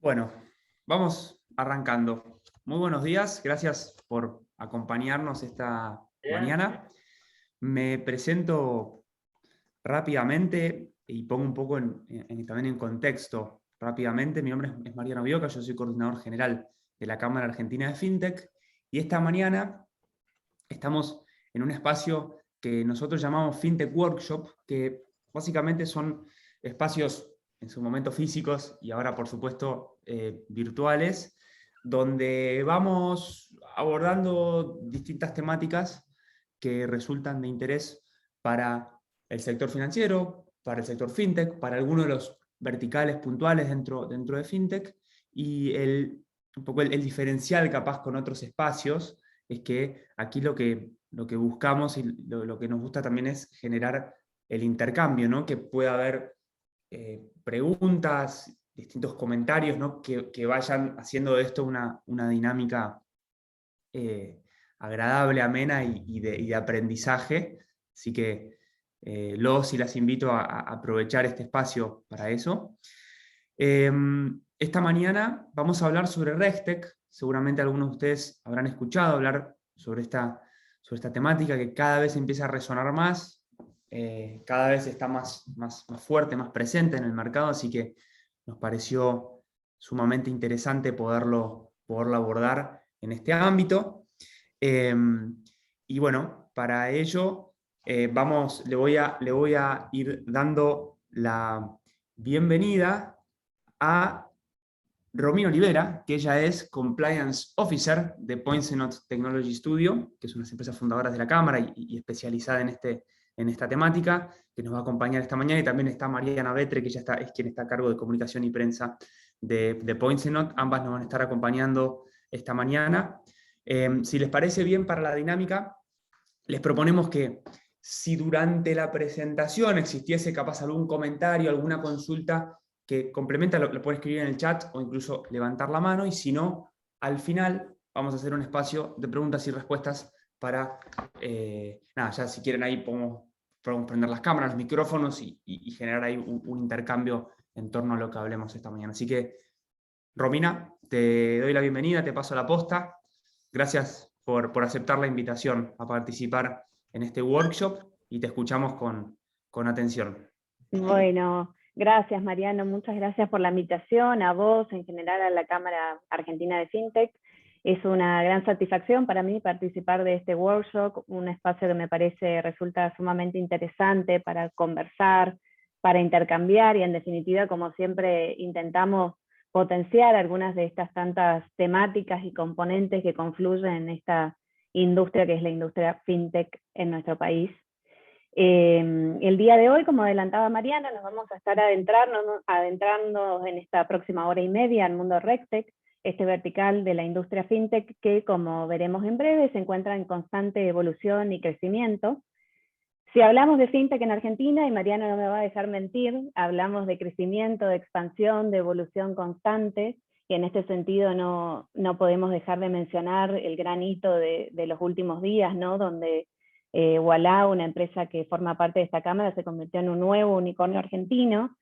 Bueno, vamos arrancando. Muy buenos días, gracias por acompañarnos esta mañana. Me presento rápidamente y pongo un poco también en contexto rápidamente. Mi nombre es Mariano Bioca, yo soy coordinador general de la Cámara Argentina de FinTech y esta mañana estamos en un espacio que nosotros llamamos FinTech Workshop, que básicamente son espacios en su momento físicos y ahora por supuesto virtuales, donde vamos abordando distintas temáticas que resultan de interés para el sector financiero, para el sector FinTech, para algunos de los verticales puntuales dentro de FinTech, y un poco el diferencial capaz con otros espacios es que aquí lo que buscamos y lo que nos gusta también es generar el intercambio, ¿no? Que pueda haber preguntas, distintos comentarios, ¿no? Que vayan haciendo de esto una dinámica agradable, amena y de aprendizaje. Así que los y las invito a aprovechar este espacio para eso. Esta mañana vamos a hablar sobre RegTech. Seguramente algunos de ustedes habrán escuchado hablar sobre esta temática que cada vez empieza a resonar más, cada vez está más fuerte, más presente en el mercado, así que nos pareció sumamente interesante poderlo abordar en este ámbito. Y bueno, para ello le voy a ir dando la bienvenida a Romina Olivera, que ella es Compliance Officer de Points&Not Technology Studio, que es una de las empresas fundadoras de la Cámara y especializada en esta temática, que nos va a acompañar esta mañana. Y también está Mariana Betre, que es quien está a cargo de comunicación y prensa de Points&Not. Ambas nos van a estar acompañando esta mañana. Si les parece bien para la dinámica, les proponemos que si durante la presentación existiese capaz algún comentario, alguna consulta que complementa, lo pueden escribir en el chat o incluso levantar la mano, y si no, al final vamos a hacer un espacio de preguntas y respuestas para, nada, ya si quieren ahí podemos prender las cámaras, los micrófonos y generar ahí un intercambio en torno a lo que hablemos esta mañana. Así que, Romina, te doy la bienvenida, te paso la posta. Gracias por aceptar la invitación a participar en este workshop y te escuchamos con atención. Bueno, gracias Mariano, muchas gracias por la invitación, a vos, en general a la Cámara Argentina de FinTech. Es una gran satisfacción para mí participar de este workshop, un espacio que me parece resulta sumamente interesante para conversar, para intercambiar y en definitiva, como siempre, intentamos potenciar algunas de estas tantas temáticas y componentes que confluyen en esta industria que es la industria FinTech en nuestro país. El día de hoy, como adelantaba Mariana, nos vamos a estar adentrando en esta próxima hora y media al mundo RegTech, este vertical de la industria FinTech que, como veremos en breve, se encuentra en constante evolución y crecimiento. Si hablamos de FinTech en Argentina, y Mariana no me va a dejar mentir, hablamos de crecimiento, de expansión, de evolución constante, y en este sentido no podemos dejar de mencionar el gran hito de los últimos días, ¿no? Donde Ualá, una empresa que forma parte de esta cámara, se convirtió en un nuevo unicornio argentino.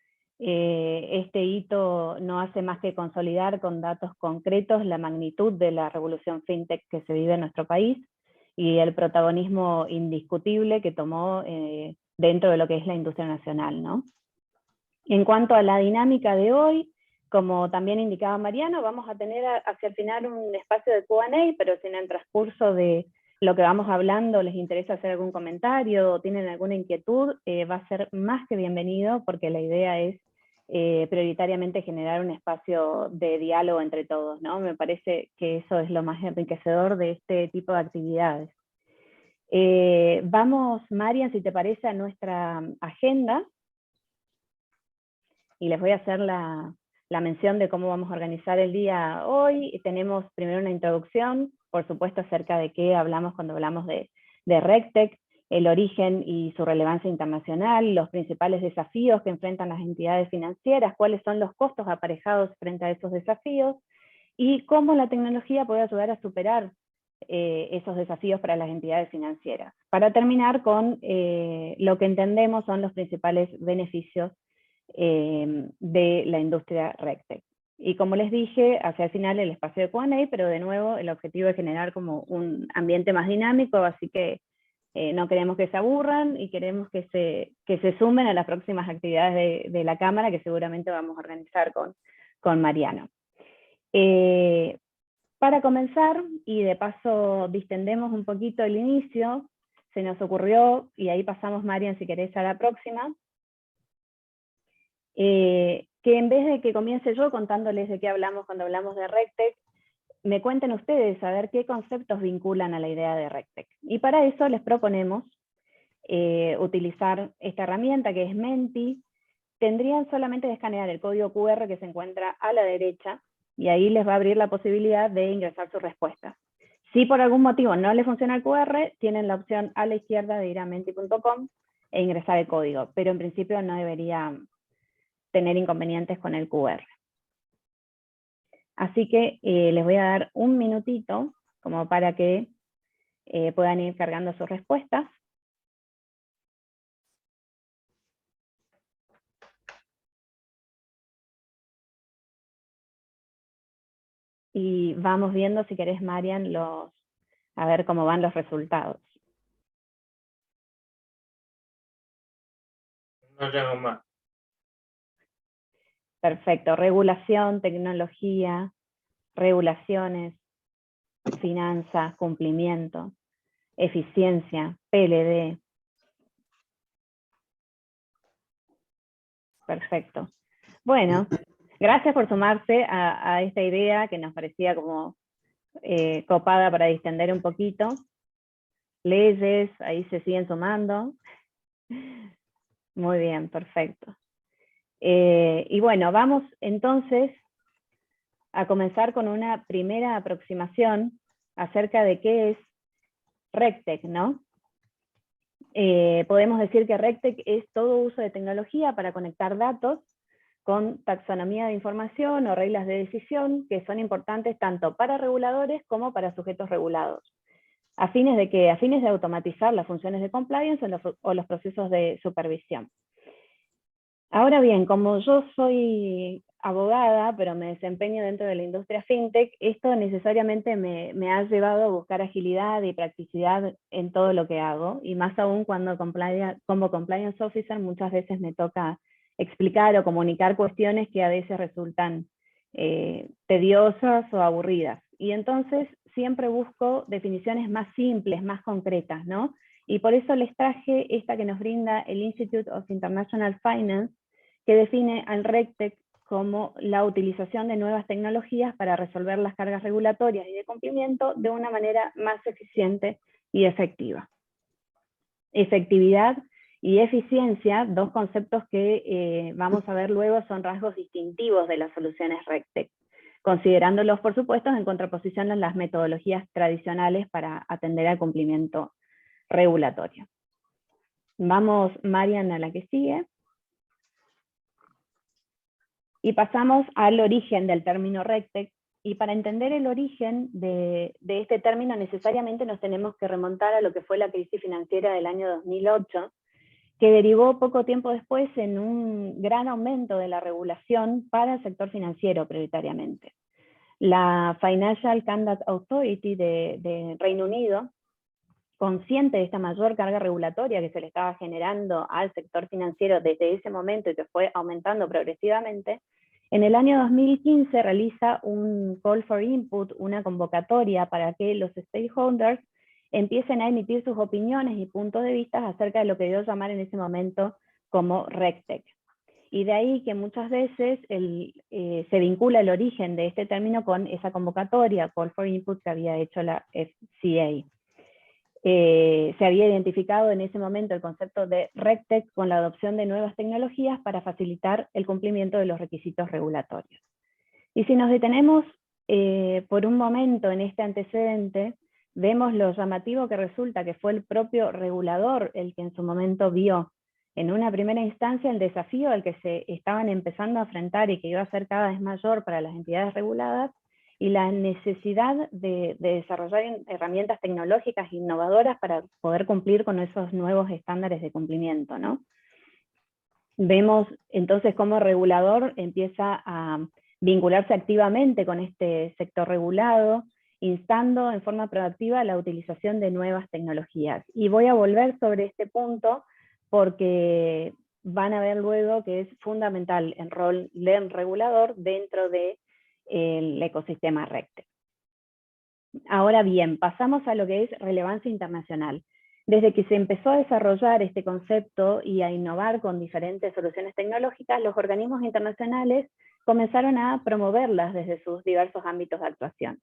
Este hito no hace más que consolidar con datos concretos la magnitud de la revolución FinTech que se vive en nuestro país y el protagonismo indiscutible que tomó dentro de lo que es la industria nacional, ¿no? En cuanto a la dinámica de hoy, como también indicaba Mariano, vamos a tener hacia el final un espacio de Q&A, pero si en el transcurso de lo que vamos hablando les interesa hacer algún comentario o tienen alguna inquietud, va a ser más que bienvenido, porque la idea es prioritariamente generar un espacio de diálogo entre todos, ¿no? Me parece que eso es lo más enriquecedor de este tipo de actividades. Vamos, Marian, si te parece, a nuestra agenda, y les voy a hacer la mención de cómo vamos a organizar el día hoy. Tenemos primero una introducción, por supuesto, acerca de qué hablamos cuando hablamos de RegTech, el origen y su relevancia internacional, los principales desafíos que enfrentan las entidades financieras, cuáles son los costos aparejados frente a esos desafíos, y cómo la tecnología puede ayudar a superar esos desafíos para las entidades financieras. Para terminar con lo que entendemos son los principales beneficios de la industria RegTech. Y como les dije, hacia el final el espacio de Q&A, pero de nuevo el objetivo es generar como un ambiente más dinámico, así que no queremos que se aburran y queremos que se sumen a las próximas actividades de la Cámara que seguramente vamos a organizar con Mariano. Para comenzar, y de paso distendemos un poquito el inicio, se nos ocurrió, y ahí pasamos, Marian, si querés a la próxima, que en vez de que comience yo contándoles de qué hablamos cuando hablamos de RecTech, me cuenten ustedes a ver qué conceptos vinculan a la idea de RecTech. Y para eso les proponemos utilizar esta herramienta que es Menti. Tendrían solamente que escanear el código QR que se encuentra a la derecha, y ahí les va a abrir la posibilidad de ingresar sus respuestas. Si por algún motivo no les funciona el QR, tienen la opción a la izquierda de ir a menti.com e ingresar el código, pero en principio no debería tener inconvenientes con el QR. Así que les voy a dar un minutito como para que puedan ir cargando sus respuestas. Y vamos viendo, si querés, Marian, a ver cómo van los resultados. No tengo más. Perfecto. Regulación, tecnología, regulaciones, finanzas, cumplimiento, eficiencia, PLD. Perfecto. Bueno, gracias por sumarse a esta idea que nos parecía como copada para distender un poquito. Leyes, ahí se siguen sumando. Muy bien, perfecto. Y bueno, vamos entonces a comenzar con una primera aproximación acerca de qué es RecTech, ¿no? Podemos decir que RecTech es todo uso de tecnología para conectar datos con taxonomía de información o reglas de decisión que son importantes tanto para reguladores como para sujetos regulados. ¿A fines de qué? A fines de automatizar las funciones de compliance o los procesos de supervisión. Ahora bien, como yo soy abogada, pero me desempeño dentro de la industria fintech, esto necesariamente me ha llevado a buscar agilidad y practicidad en todo lo que hago, y más aún cuando como compliance officer muchas veces me toca explicar o comunicar cuestiones que a veces resultan tediosas o aburridas. Y entonces siempre busco definiciones más simples, más concretas, ¿no? Y por eso les traje esta que nos brinda el Institute of International Finance, que define al RecTech como la utilización de nuevas tecnologías para resolver las cargas regulatorias y de cumplimiento de una manera más eficiente y efectiva. Efectividad y eficiencia, dos conceptos que vamos a ver luego, son rasgos distintivos de las soluciones RecTech, considerándolos, por supuesto, en contraposición a las metodologías tradicionales para atender al cumplimiento regulatorio. Vamos, Marian, a la que sigue. Y pasamos al origen del término RecTech, y para entender el origen de este término necesariamente nos tenemos que remontar a lo que fue la crisis financiera del año 2008, que derivó poco tiempo después en un gran aumento de la regulación para el sector financiero prioritariamente. La Financial Conduct Authority de Reino Unido, consciente de esta mayor carga regulatoria que se le estaba generando al sector financiero desde ese momento y que fue aumentando progresivamente, en el año 2015 realiza un call for input, una convocatoria para que los stakeholders empiecen a emitir sus opiniones y puntos de vista acerca de lo que dio llamar en ese momento como RecTech. Y de ahí que muchas veces se vincula el origen de este término con esa convocatoria, call for input, que había hecho la FCA. Se había identificado en ese momento el concepto de RecTech con la adopción de nuevas tecnologías para facilitar el cumplimiento de los requisitos regulatorios. Y si nos detenemos por un momento en este antecedente, vemos lo llamativo que resulta que fue el propio regulador el que en su momento vio en una primera instancia el desafío al que se estaban empezando a enfrentar y que iba a ser cada vez mayor para las entidades reguladas, y la necesidad de desarrollar herramientas tecnológicas innovadoras para poder cumplir con esos nuevos estándares de cumplimiento, ¿no? Vemos entonces cómo el regulador empieza a vincularse activamente con este sector regulado, instando en forma proactiva la utilización de nuevas tecnologías. Y voy a volver sobre este punto porque van a ver luego que es fundamental el rol del regulador dentro del ecosistema RegTech. Ahora bien, pasamos a lo que es relevancia internacional. Desde que se empezó a desarrollar este concepto y a innovar con diferentes soluciones tecnológicas, los organismos internacionales comenzaron a promoverlas desde sus diversos ámbitos de actuación.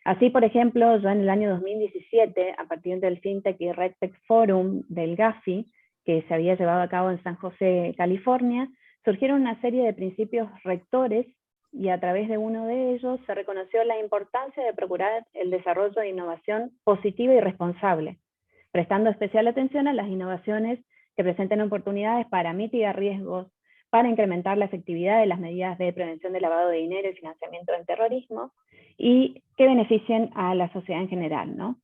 Así, por ejemplo, ya en el año 2017, a partir del FinTech y RegTech Forum del Gafi, que se había llevado a cabo en San José, California, surgieron una serie de principios rectores y a través de uno de ellos se reconoció la importancia de procurar el desarrollo de innovación positiva y responsable, prestando especial atención a las innovaciones que presenten oportunidades para mitigar riesgos, para incrementar la efectividad de las medidas de prevención del lavado de dinero y financiamiento del terrorismo, y que beneficien a la sociedad en general, ¿no?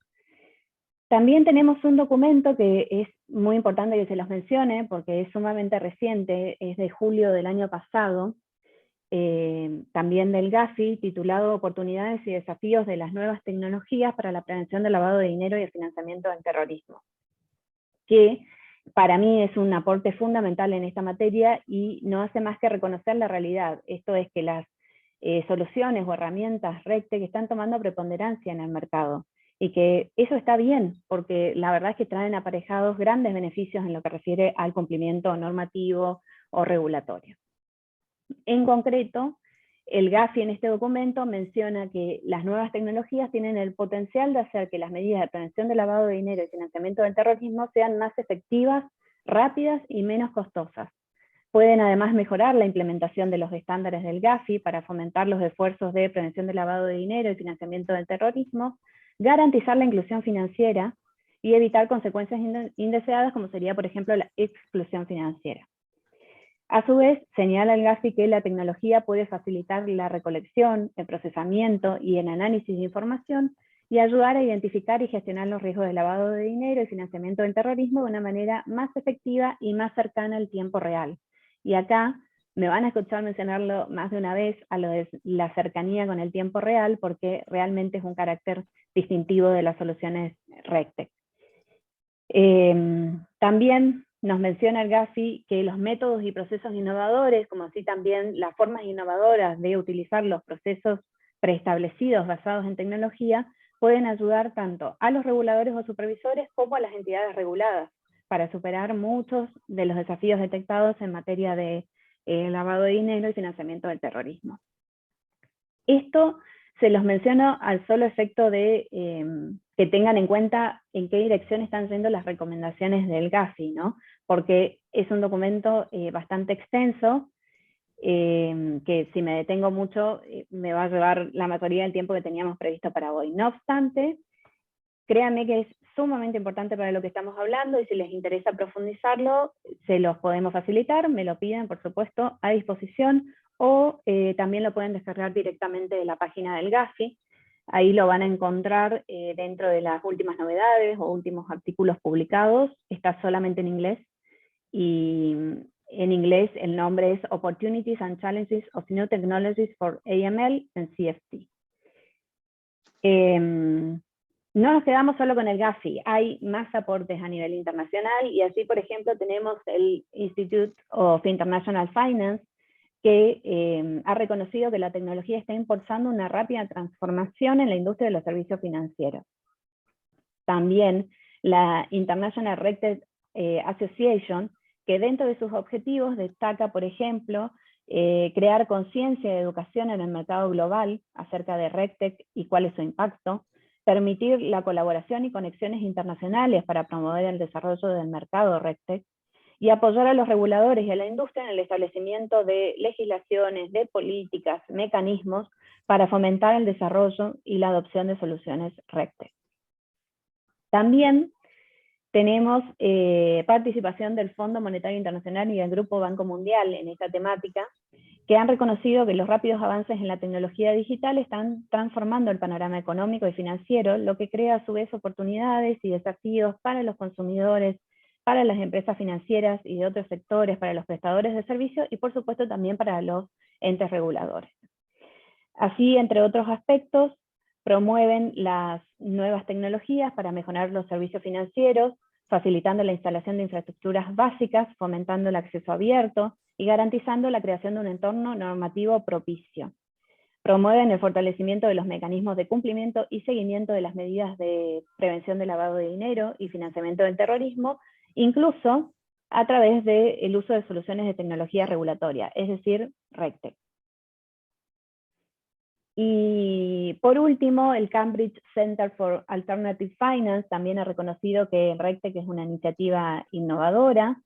También tenemos un documento que es muy importante que se los mencione, porque es sumamente reciente, es de julio del año pasado, también del Gafi, titulado Oportunidades y desafíos de las nuevas tecnologías para la prevención del lavado de dinero y el financiamiento del terrorismo, que para mí es un aporte fundamental en esta materia y no hace más que reconocer la realidad. Esto es que las soluciones o herramientas RegTech están tomando preponderancia en el mercado, y que eso está bien, porque la verdad es que traen aparejados grandes beneficios en lo que refiere al cumplimiento normativo o regulatorio. En concreto, el Gafi en este documento menciona que las nuevas tecnologías tienen el potencial de hacer que las medidas de prevención del lavado de dinero y financiamiento del terrorismo sean más efectivas, rápidas y menos costosas. Pueden además mejorar la implementación de los estándares del Gafi para fomentar los esfuerzos de prevención del lavado de dinero y financiamiento del terrorismo, garantizar la inclusión financiera y evitar consecuencias indeseadas como sería, por ejemplo, la exclusión financiera. A su vez, señala el Gafi que la tecnología puede facilitar la recolección, el procesamiento y el análisis de información y ayudar a identificar y gestionar los riesgos de lavado de dinero y financiamiento del terrorismo de una manera más efectiva y más cercana al tiempo real. Y acá me van a escuchar mencionarlo más de una vez a lo de la cercanía con el tiempo real, porque realmente es un carácter distintivo de las soluciones RegTech. También nos menciona el Gafi que los métodos y procesos innovadores, como así también las formas innovadoras de utilizar los procesos preestablecidos basados en tecnología, pueden ayudar tanto a los reguladores o supervisores como a las entidades reguladas para superar muchos de los desafíos detectados en materia de lavado de dinero y financiamiento del terrorismo. Esto se los menciono al solo efecto de que tengan en cuenta en qué dirección están yendo las recomendaciones del Gafi, ¿no? Porque es un documento bastante extenso, que si me detengo mucho me va a llevar la mayoría del tiempo que teníamos previsto para hoy. No obstante, créanme que es sumamente importante para lo que estamos hablando, y si les interesa profundizarlo, se los podemos facilitar, me lo piden, por supuesto, a disposición, o también lo pueden descargar directamente de la página del Gafi. Ahí lo van a encontrar dentro de las últimas novedades o últimos artículos publicados. Está solamente en inglés, y en inglés el nombre es Opportunities and Challenges of New Technologies for AML and CFT. No nos quedamos solo con el Gafi, hay más aportes a nivel internacional, y así, por ejemplo, tenemos el Institute of International Finance, que ha reconocido que la tecnología está impulsando una rápida transformación en la industria de los servicios financieros. También la International RegTech Association, que dentro de sus objetivos destaca, por ejemplo, crear conciencia y educación en el mercado global acerca de RegTech y cuál es su impacto, permitir la colaboración y conexiones internacionales para promover el desarrollo del mercado RegTech, y apoyar a los reguladores y a la industria en el establecimiento de legislaciones, de políticas, mecanismos para fomentar el desarrollo y la adopción de soluciones RegTech. También tenemos participación del Fondo Monetario Internacional y del Grupo Banco Mundial en esta temática, que han reconocido que los rápidos avances en la tecnología digital están transformando el panorama económico y financiero, lo que crea a su vez oportunidades y desafíos para los consumidores, para las empresas financieras y de otros sectores, para los prestadores de servicios y por supuesto también para los entes reguladores. Así, entre otros aspectos, promueven las nuevas tecnologías para mejorar los servicios financieros, facilitando la instalación de infraestructuras básicas, fomentando el acceso abierto y garantizando la creación de un entorno normativo propicio. Promueven el fortalecimiento de los mecanismos de cumplimiento y seguimiento de las medidas de prevención del lavado de dinero y financiamiento del terrorismo, incluso a través del uso de soluciones de tecnología regulatoria, es decir, RegTech. Y por último, el Cambridge Center for Alternative Finance también ha reconocido que RegTech es una iniciativa innovadora,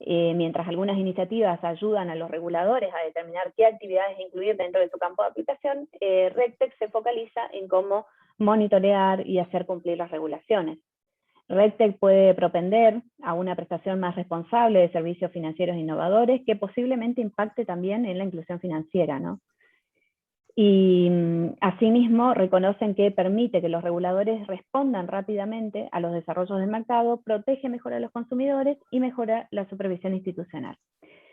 mientras algunas iniciativas ayudan a los reguladores a determinar qué actividades incluir dentro de su campo de aplicación, RegTech se focaliza en cómo monitorear y hacer cumplir las regulaciones. RegTech puede propender a una prestación más responsable de servicios financieros innovadores que posiblemente impacte también en la inclusión financiera, ¿no? Y asimismo reconocen que permite que los reguladores respondan rápidamente a los desarrollos del mercado, protege mejor a los consumidores y mejora la supervisión institucional.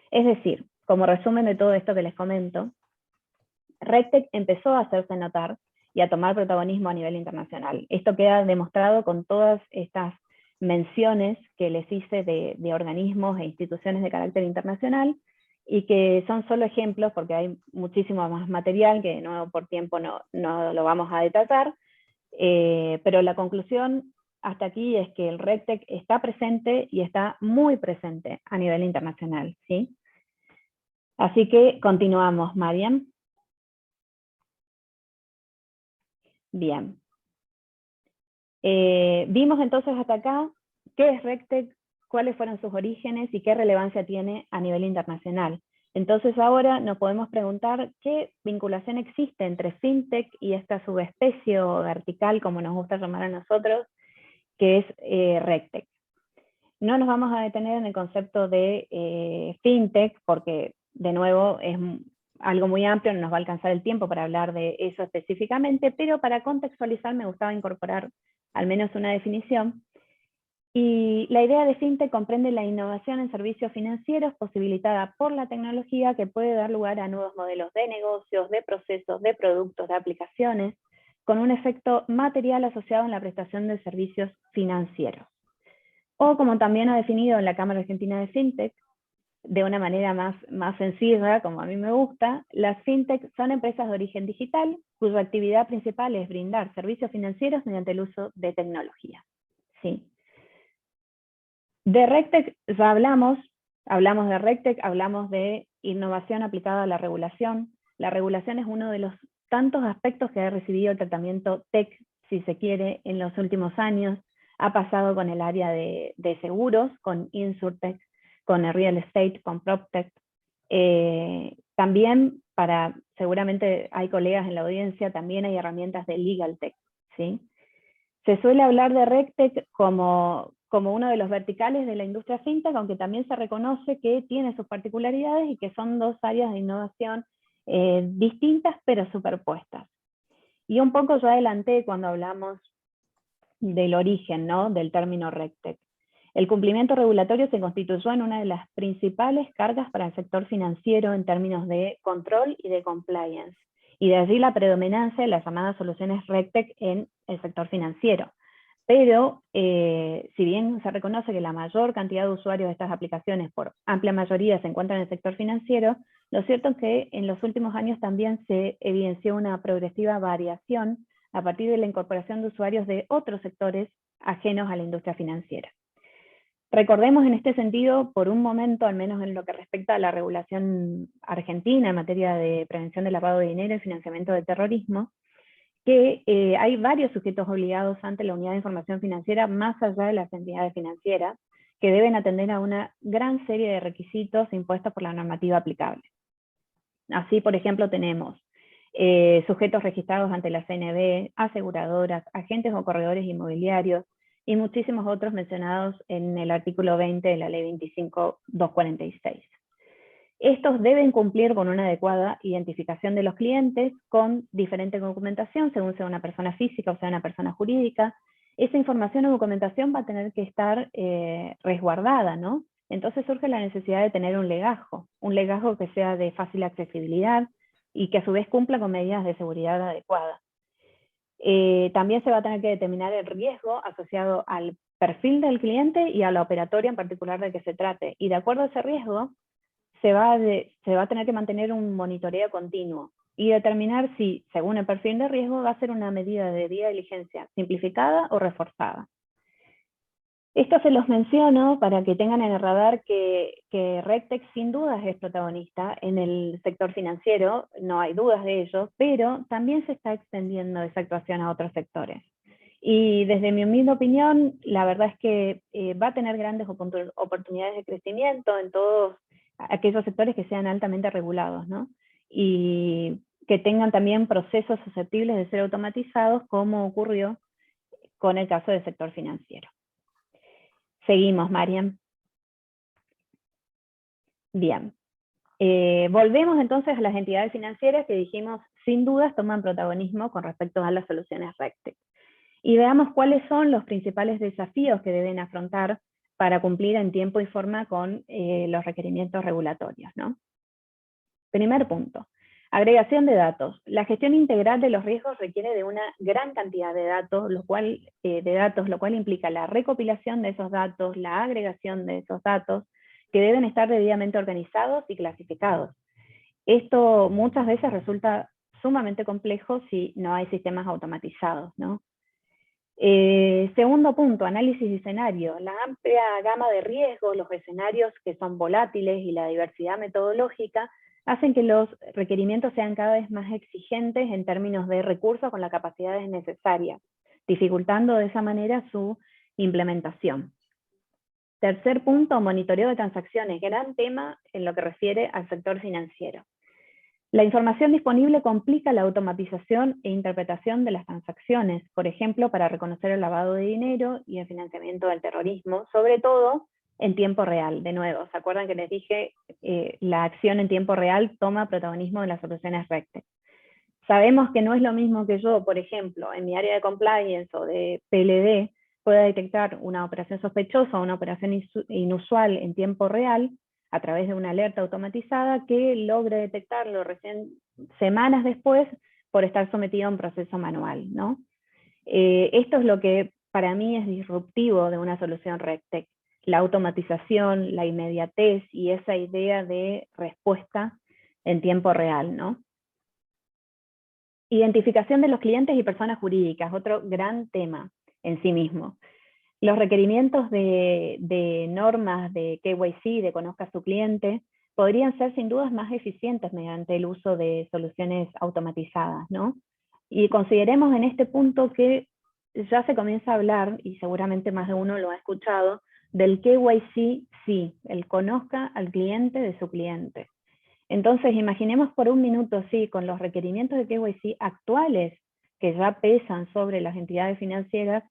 Es decir, como resumen de todo esto que les comento, RegTech empezó a hacerse notar y a tomar protagonismo a nivel internacional. Esto queda demostrado con todas estas menciones que les hice de organismos e instituciones de carácter internacional, y que son solo ejemplos porque hay muchísimo más material que de nuevo por tiempo no lo vamos a detallar, pero la conclusión hasta aquí es que el RegTech está presente y está muy presente a nivel internacional, ¿sí? Así que continuamos, Mariam. Bien. Vimos entonces hasta acá qué es RegTech, cuáles fueron sus orígenes y qué relevancia tiene a nivel internacional. Entonces ahora nos podemos preguntar qué vinculación existe entre FinTech y esta subespecie o vertical, como nos gusta llamar a nosotros, que es RegTech. No nos vamos a detener en el concepto de FinTech, porque de nuevo es algo muy amplio, no nos va a alcanzar el tiempo para hablar de eso específicamente, pero para contextualizar me gustaba incorporar al menos una definición. Y la idea de FinTech comprende la innovación en servicios financieros posibilitada por la tecnología que puede dar lugar a nuevos modelos de negocios, de procesos, de productos, de aplicaciones, con un efecto material asociado en la prestación de servicios financieros. O como también ha definido en la Cámara Argentina de FinTech, de una manera más sencilla, como a mí me gusta, las FinTech son empresas de origen digital cuya actividad principal es brindar servicios financieros mediante el uso de tecnología. ¿Sí? De RegTech ya hablamos de RegTech, hablamos de innovación aplicada a la regulación. La regulación es uno de los tantos aspectos que ha recibido el tratamiento tech, si se quiere, en los últimos años. Ha pasado con el área de seguros, con InsurTech, con el real estate, con PropTech. También, seguramente hay colegas en la audiencia, también hay herramientas de LegalTech, ¿sí? Se suele hablar de RegTech como uno de los verticales de la industria fintech, aunque también se reconoce que tiene sus particularidades y que son dos áreas de innovación distintas pero superpuestas. Y un poco yo adelanté cuando hablamos del origen, ¿no?, del término RegTech. El cumplimiento regulatorio se constituyó en una de las principales cargas para el sector financiero en términos de control y de compliance, y de allí la predominancia de las llamadas soluciones RegTech en el sector financiero. Pero, si bien se reconoce que la mayor cantidad de usuarios de estas aplicaciones, por amplia mayoría, se encuentran en el sector financiero, lo cierto es que en los últimos años también se evidenció una progresiva variación a partir de la incorporación de usuarios de otros sectores ajenos a la industria financiera. Recordemos en este sentido, por un momento, al menos en lo que respecta a la regulación argentina en materia de prevención del lavado de dinero y financiamiento del terrorismo, que hay varios sujetos obligados ante la Unidad de Información Financiera, más allá de las entidades financieras, que deben atender a una gran serie de requisitos impuestos por la normativa aplicable. Así, por ejemplo, tenemos sujetos registrados ante la CNB, aseguradoras, agentes o corredores inmobiliarios, y muchísimos otros mencionados en el artículo 20 de la Ley 25.246. Estos deben cumplir con una adecuada identificación de los clientes, con diferente documentación, según sea una persona física o sea una persona jurídica. Esa información o documentación va a tener que estar resguardada, ¿no? Entonces surge la necesidad de tener un legajo que sea de fácil accesibilidad, y que a su vez cumpla con medidas de seguridad adecuadas. También se va a tener que determinar el riesgo asociado al perfil del cliente y a la operatoria en particular de que se trate. Y de acuerdo a ese riesgo, se va a tener que mantener un monitoreo continuo y determinar si, según el perfil de riesgo, va a ser una medida de debida diligencia simplificada o reforzada. Esto se los menciono para que tengan en el radar que RegTech sin dudas es protagonista en el sector financiero, no hay dudas de ello, pero también se está extendiendo esa actuación a otros sectores. Y desde mi humilde opinión, la verdad es que va a tener grandes oportunidades de crecimiento en todos aquellos sectores que sean altamente regulados, ¿no? Y que tengan también procesos susceptibles de ser automatizados, como ocurrió con el caso del sector financiero. Seguimos, Mariam. Bien. Volvemos entonces a las entidades financieras que dijimos, sin dudas, toman protagonismo con respecto a las soluciones RegTech. Y veamos cuáles son los principales desafíos que deben afrontar para cumplir en tiempo y forma con los requerimientos regulatorios, ¿no? Primer punto. Agregación de datos. La gestión integral de los riesgos requiere de una gran cantidad de datos, lo cual implica la recopilación de esos datos, la agregación de esos datos, que deben estar debidamente organizados y clasificados. Esto muchas veces resulta sumamente complejo si no hay sistemas automatizados, ¿no? Segundo punto, análisis de escenario. La amplia gama de riesgos, los escenarios que son volátiles y la diversidad metodológica hacen que los requerimientos sean cada vez más exigentes en términos de recursos con las capacidades necesarias, dificultando de esa manera su implementación. Tercer punto, monitoreo de transacciones, gran tema en lo que refiere al sector financiero. La información disponible complica la automatización e interpretación de las transacciones, por ejemplo, para reconocer el lavado de dinero y el financiamiento del terrorismo, sobre todo en tiempo real. De nuevo, ¿se acuerdan que les dije la acción en tiempo real toma protagonismo en las soluciones RegTech? Sabemos que no es lo mismo que yo, por ejemplo, en mi área de compliance o de PLD, pueda detectar una operación sospechosa o una operación inusual en tiempo real, a través de una alerta automatizada, que logre detectarlo recién semanas después por estar sometido a un proceso manual, ¿no? Esto es lo que para mí es disruptivo de una solución RegTech, la automatización, la inmediatez y esa idea de respuesta en tiempo real, ¿no? Identificación de los clientes y personas jurídicas, otro gran tema en sí mismo. Los requerimientos de normas de KYC, de conozca a su cliente, podrían ser sin dudas más eficientes mediante el uso de soluciones automatizadas, ¿no? Y consideremos en este punto que ya se comienza a hablar, y seguramente más de uno lo ha escuchado, del KYC, sí, el conozca al cliente de su cliente. Entonces, imaginemos por un minuto, sí, con los requerimientos de KYC actuales que ya pesan sobre las entidades financieras,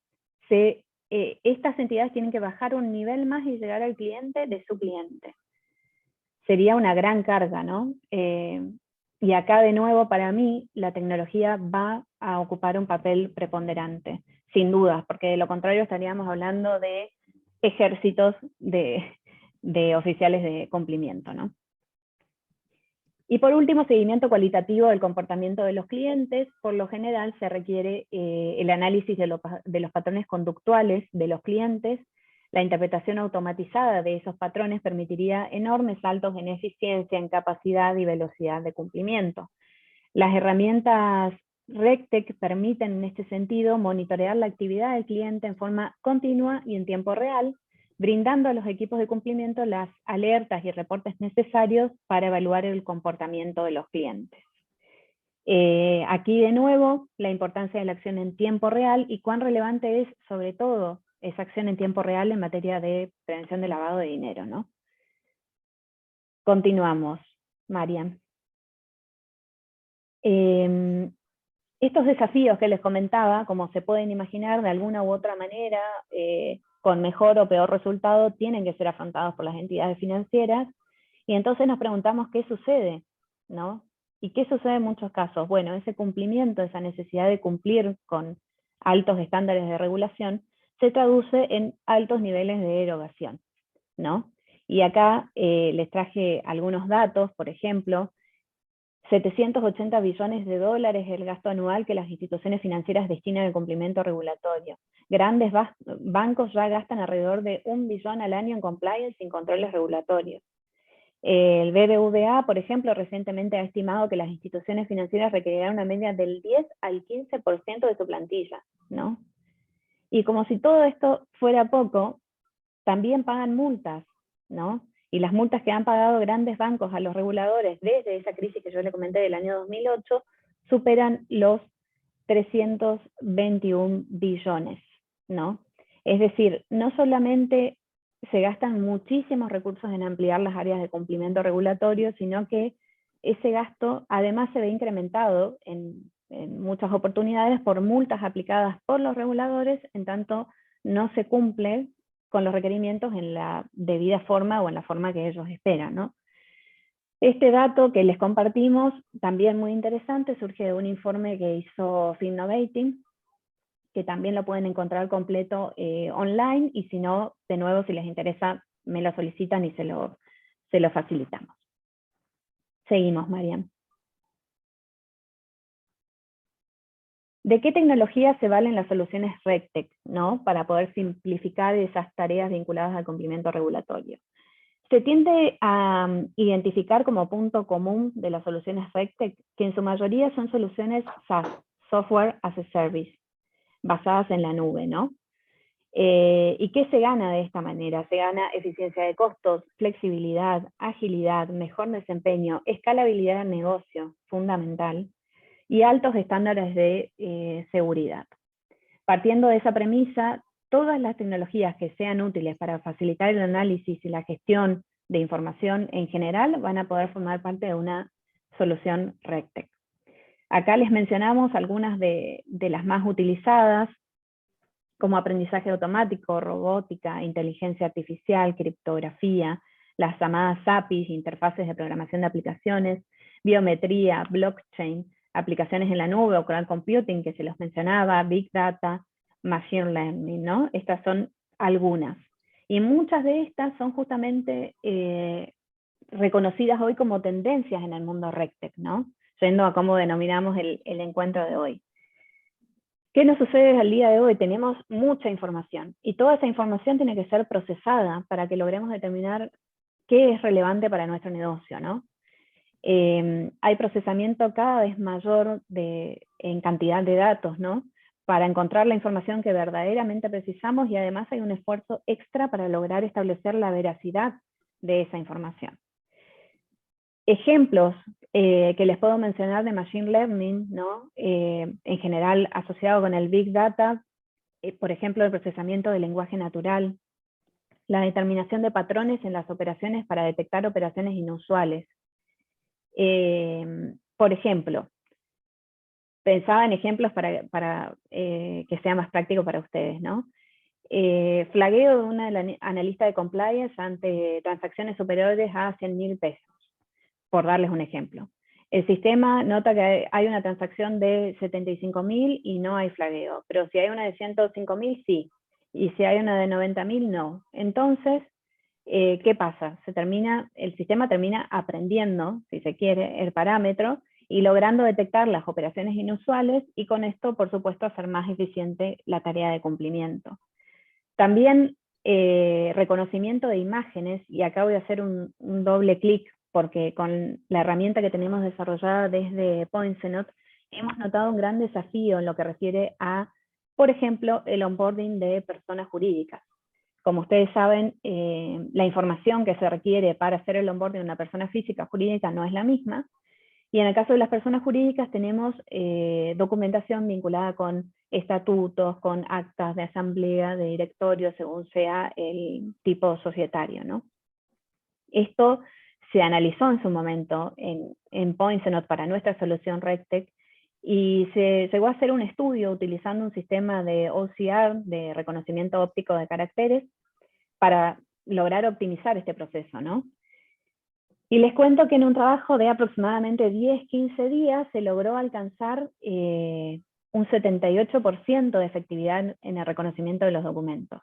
estas entidades tienen que bajar un nivel más y llegar al cliente de su cliente. Sería una gran carga, ¿no? Y acá de nuevo, para mí, la tecnología va a ocupar un papel preponderante, sin duda, porque de lo contrario estaríamos hablando de ejércitos de oficiales de cumplimiento, ¿no? Y por último, seguimiento cualitativo del comportamiento de los clientes. Por lo general se requiere el análisis de los patrones conductuales de los clientes. La interpretación automatizada de esos patrones permitiría enormes saltos en eficiencia, en capacidad y velocidad de cumplimiento. Las herramientas RegTech permiten en este sentido monitorear la actividad del cliente en forma continua y en tiempo real, brindando a los equipos de cumplimiento las alertas y reportes necesarios para evaluar el comportamiento de los clientes. Aquí de nuevo, la importancia de la acción en tiempo real y cuán relevante es, sobre todo, esa acción en tiempo real en materia de prevención de lavado de dinero, ¿no? Continuamos, Marian. Estos desafíos que les comentaba, como se pueden imaginar, de alguna u otra manera, con mejor o peor resultado, tienen que ser afrontados por las entidades financieras, y entonces nos preguntamos qué sucede, ¿no? ¿Y qué sucede en muchos casos? Bueno, ese cumplimiento, esa necesidad de cumplir con altos estándares de regulación, se traduce en altos niveles de erogación, ¿no? Y acá les traje algunos datos, por ejemplo, 780 billones de dólares es el gasto anual que las instituciones financieras destinan al cumplimiento regulatorio. Grandes bancos ya gastan alrededor de 1 billón al año en compliance sin controles regulatorios. El BBVA, por ejemplo, recientemente ha estimado que las instituciones financieras requerirán una media del 10 al 15% de su plantilla, ¿no? Y como si todo esto fuera poco, también pagan multas, ¿no? Y las multas que han pagado grandes bancos a los reguladores desde esa crisis que yo le comenté del año 2008 superan los 321 billones, ¿no? Es decir, no solamente se gastan muchísimos recursos en ampliar las áreas de cumplimiento regulatorio, sino que ese gasto además se ve incrementado en muchas oportunidades por multas aplicadas por los reguladores, en tanto no se cumple con los requerimientos en la debida forma o en la forma que ellos esperan, ¿no? Este dato que les compartimos, también muy interesante, surge de un informe que hizo Finnovating, que también lo pueden encontrar completo online, y si no, de nuevo, si les interesa, me lo solicitan y se lo facilitamos. Seguimos, Mariam. ¿De qué tecnología se valen las soluciones RegTech, ¿no? Para poder simplificar esas tareas vinculadas al cumplimiento regulatorio? Se tiende a identificar como punto común de las soluciones RegTech que en su mayoría son soluciones SaaS, Software as a Service, basadas en la nube, ¿no? ¿Y qué se gana de esta manera? Se gana eficiencia de costos, flexibilidad, agilidad, mejor desempeño, escalabilidad del negocio, fundamental, y altos estándares de seguridad. Partiendo de esa premisa, todas las tecnologías que sean útiles para facilitar el análisis y la gestión de información en general van a poder formar parte de una solución RegTech. Acá les mencionamos algunas de las más utilizadas, como aprendizaje automático, robótica, inteligencia artificial, criptografía, las llamadas APIs, interfaces de programación de aplicaciones, biometría, blockchain, aplicaciones en la nube o cloud computing, que se los mencionaba, big data, machine learning, ¿no? Estas son algunas. Y muchas de estas son justamente reconocidas hoy como tendencias en el mundo RegTech, ¿no? Yendo a cómo denominamos el encuentro de hoy. ¿Qué nos sucede al día de hoy? Tenemos mucha información y toda esa información tiene que ser procesada para que logremos determinar qué es relevante para nuestro negocio, ¿no? Hay procesamiento cada vez mayor en cantidad de datos, ¿no? Para encontrar la información que verdaderamente precisamos, y además hay un esfuerzo extra para lograr establecer la veracidad de esa información. Ejemplos que les puedo mencionar de Machine Learning, ¿no? En general asociado con el Big Data, por ejemplo, el procesamiento del lenguaje natural, la determinación de patrones en las operaciones para detectar operaciones inusuales. Por ejemplo, pensaba en ejemplos para que sea más práctico para ustedes, ¿no? Flagueo de una analista de compliance ante transacciones superiores a 100.000 pesos, por darles un ejemplo. El sistema nota que hay una transacción de 75.000 y no hay flagueo, pero si hay una de 105.000, sí, y si hay una de 90.000, no. Entonces, ¿qué pasa? El sistema termina aprendiendo, si se quiere, el parámetro y logrando detectar las operaciones inusuales, y con esto, por supuesto, hacer más eficiente la tarea de cumplimiento. También reconocimiento de imágenes, y acá voy a hacer un doble clic, porque con la herramienta que tenemos desarrollada desde Poinsenot, hemos notado un gran desafío en lo que refiere a, por ejemplo, el onboarding de personas jurídicas. Como ustedes saben, la información que se requiere para hacer el onboarding de una persona física o jurídica no es la misma, y en el caso de las personas jurídicas tenemos documentación vinculada con estatutos, con actas de asamblea, de directorio, según sea el tipo societario, ¿no? Esto se analizó en su momento en Poinsenot para nuestra solución RegTech, y se llegó a hacer un estudio utilizando un sistema de OCR, de reconocimiento óptico de caracteres, para lograr optimizar este proceso, ¿no? Y les cuento que en un trabajo de aproximadamente 10-15 días se logró alcanzar un 78% de efectividad en el reconocimiento de los documentos.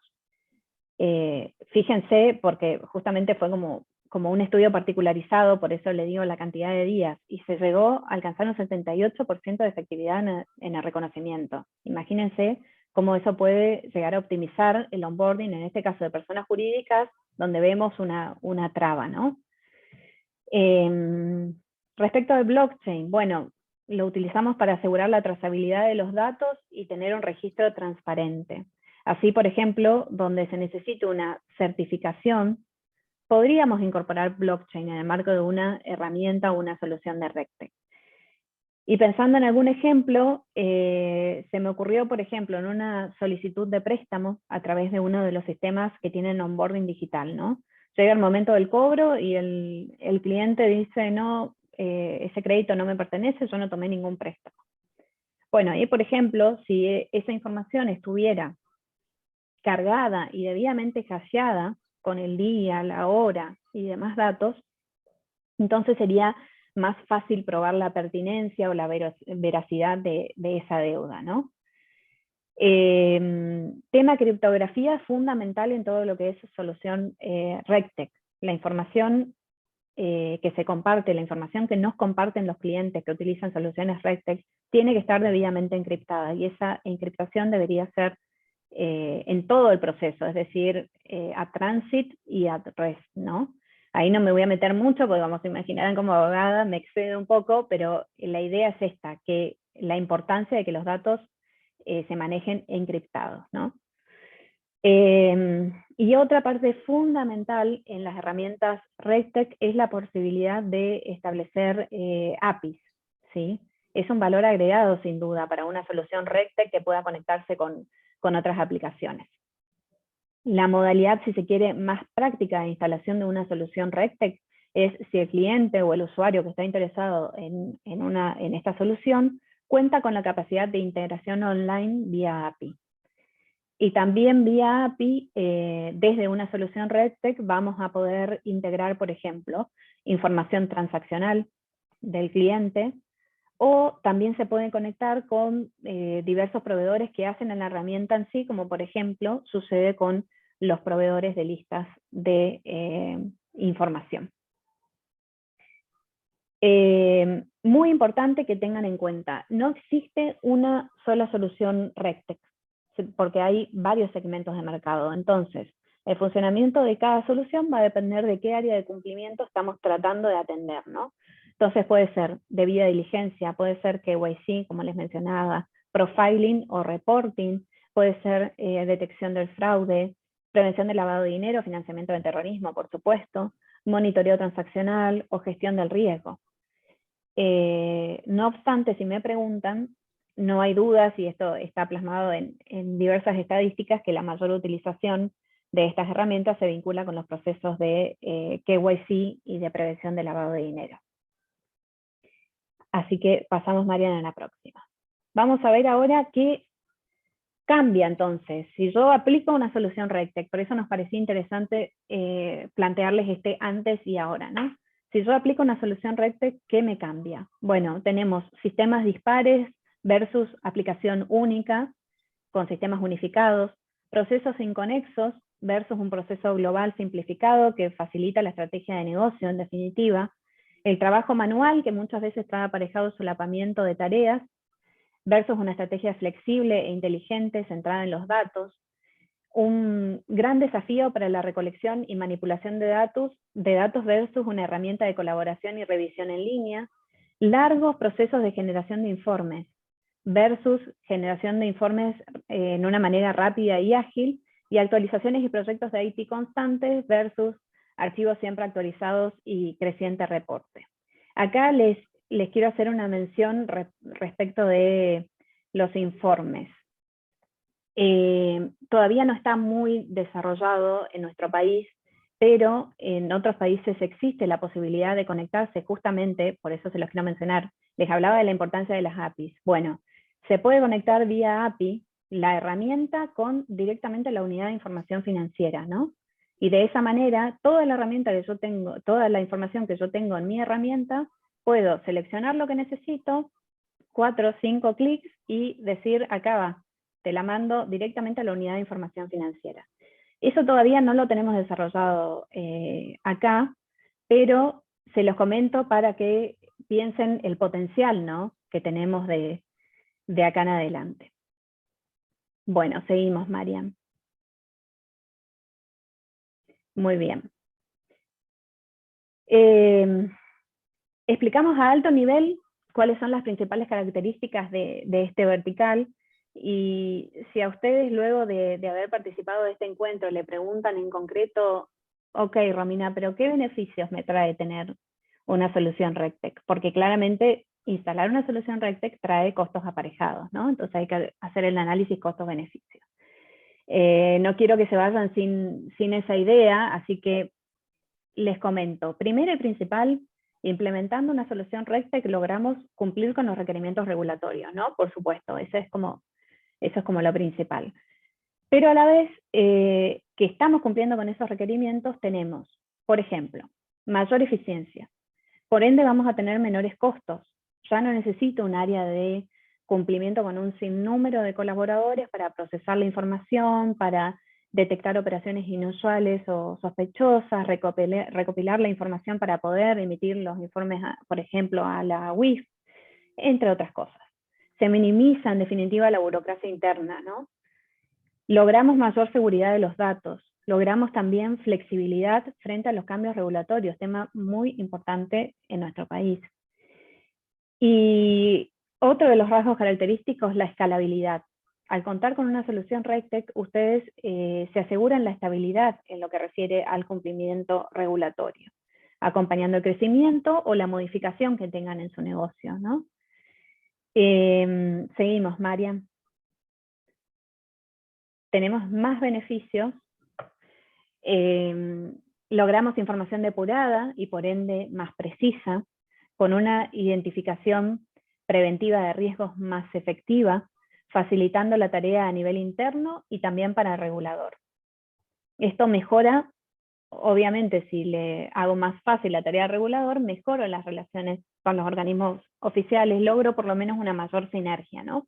Fíjense, porque justamente fue como como un estudio particularizado, por eso le digo la cantidad de días, y se llegó a alcanzar un 78% de efectividad en el reconocimiento. Imagínense cómo eso puede llegar a optimizar el onboarding, en este caso de personas jurídicas, donde vemos una traba, ¿no? Respecto al blockchain, bueno, lo utilizamos para asegurar la trazabilidad de los datos y tener un registro transparente. Así, por ejemplo, donde se necesita una certificación, podríamos incorporar blockchain en el marco de una herramienta o una solución de RegTech. Y pensando en algún ejemplo, se me ocurrió, por ejemplo, en una solicitud de préstamo a través de uno de los sistemas que tienen onboarding digital, ¿no? Llega el momento del cobro y el cliente dice, no, ese crédito no me pertenece, yo no tomé ningún préstamo. Bueno, ahí, por ejemplo, si esa información estuviera cargada y debidamente hasheada con el día, la hora y demás datos, entonces sería más fácil probar la pertinencia o la veracidad de esa deuda, ¿no? Tema criptografía fundamental en todo lo que es solución RegTech. La información que se comparte, la información que nos comparten los clientes que utilizan soluciones RegTech, tiene que estar debidamente encriptada, y esa encriptación debería ser en todo el proceso, es decir, a transit y at rest, ¿no? Ahí no me voy a meter mucho, porque como se imaginarán como abogada me excedo un poco, pero la idea es esta, que la importancia de que los datos se manejen encriptados, ¿no? Y otra parte fundamental en las herramientas RegTech es la posibilidad de establecer APIs, ¿sí? Es un valor agregado, sin duda, para una solución RegTech que pueda conectarse con otras aplicaciones. La modalidad, si se quiere, más práctica de instalación de una solución RegTech es si el cliente o el usuario que está interesado en esta solución cuenta con la capacidad de integración online vía API. Y también vía API, desde una solución RegTech vamos a poder integrar, por ejemplo, información transaccional del cliente, o también se pueden conectar con diversos proveedores que hacen en la herramienta en sí, como por ejemplo sucede con los proveedores de listas de información. Muy importante que tengan en cuenta, no existe una sola solución RegTech, porque hay varios segmentos de mercado. Entonces, el funcionamiento de cada solución va a depender de qué área de cumplimiento estamos tratando de atender, ¿no? Entonces puede ser debida diligencia, puede ser KYC, como les mencionaba, profiling o reporting, puede ser detección del fraude, prevención del lavado de dinero, financiamiento del terrorismo, por supuesto, monitoreo transaccional o gestión del riesgo. No obstante, si me preguntan, no hay dudas, y esto está plasmado en diversas estadísticas, que la mayor utilización de estas herramientas se vincula con los procesos de KYC y de prevención del lavado de dinero. Así que pasamos, Mariana, a la próxima. Vamos a ver ahora qué cambia entonces. Si yo aplico una solución RegTech, por eso nos parecía interesante plantearles este antes y ahora, ¿no? Si yo aplico una solución RegTech, ¿qué me cambia? Bueno, tenemos sistemas dispares versus aplicación única con sistemas unificados, procesos inconexos versus un proceso global simplificado que facilita la estrategia de negocio, en definitiva, el trabajo manual, que muchas veces trae aparejado solapamiento de tareas, versus una estrategia flexible e inteligente centrada en los datos, un gran desafío para la recolección y manipulación de datos versus una herramienta de colaboración y revisión en línea, largos procesos de generación de informes versus generación de informes en una manera rápida y ágil, y actualizaciones y proyectos de IT constantes versus archivos siempre actualizados y creciente reporte. Acá les quiero hacer una mención respecto de los informes. Todavía no está muy desarrollado en nuestro país, pero en otros países existe la posibilidad de conectarse, justamente, por eso se los quiero mencionar. Les hablaba de la importancia de las APIs. Bueno, se puede conectar vía API la herramienta con directamente la unidad de información financiera, ¿no? Y de esa manera, toda la herramienta que yo tengo, toda la información que yo tengo en mi herramienta, puedo seleccionar lo que necesito, 4 o 5 clics, y decir, acá va, te la mando directamente a la unidad de información financiera. Eso todavía no lo tenemos desarrollado acá, pero se los comento para que piensen el potencial, ¿no?, que tenemos de acá en adelante. Bueno, seguimos, Marian. Muy bien. Explicamos a alto nivel cuáles son las principales características de este vertical, y si a ustedes luego de haber participado de este encuentro le preguntan en concreto, ok, Romina, pero ¿qué beneficios me trae tener una solución RegTech? Porque claramente instalar una solución RegTech trae costos aparejados, ¿no? Entonces hay que hacer el análisis costos-beneficios. No quiero que se vayan sin esa idea, así que les comento. Primero y principal, implementando una solución RegTech logramos cumplir con los requerimientos regulatorios, ¿no? Por supuesto, eso es como lo principal. Pero a la vez que estamos cumpliendo con esos requerimientos, tenemos, por ejemplo, mayor eficiencia. Por ende vamos a tener menores costos. Ya no necesito un área de cumplimiento con un sinnúmero de colaboradores para procesar la información, para detectar operaciones inusuales o sospechosas, recopilar la información para poder emitir los informes, por ejemplo, a la UIF, entre otras cosas. Se minimiza, en definitiva, la burocracia interna, ¿no? Logramos mayor seguridad de los datos, logramos también flexibilidad frente a los cambios regulatorios, tema muy importante en nuestro país. Y otro de los rasgos característicos, la escalabilidad. Al contar con una solución RegTech, ustedes se aseguran la estabilidad en lo que refiere al cumplimiento regulatorio, acompañando el crecimiento o la modificación que tengan en su negocio, ¿no? Seguimos, Marian. Tenemos más beneficios. Logramos información depurada y por ende más precisa, con una identificación preventiva de riesgos más efectiva, facilitando la tarea a nivel interno y también para el regulador. Esto mejora, obviamente, si le hago más fácil la tarea al regulador, mejoro las relaciones con los organismos oficiales, logro por lo menos una mayor sinergia, ¿no?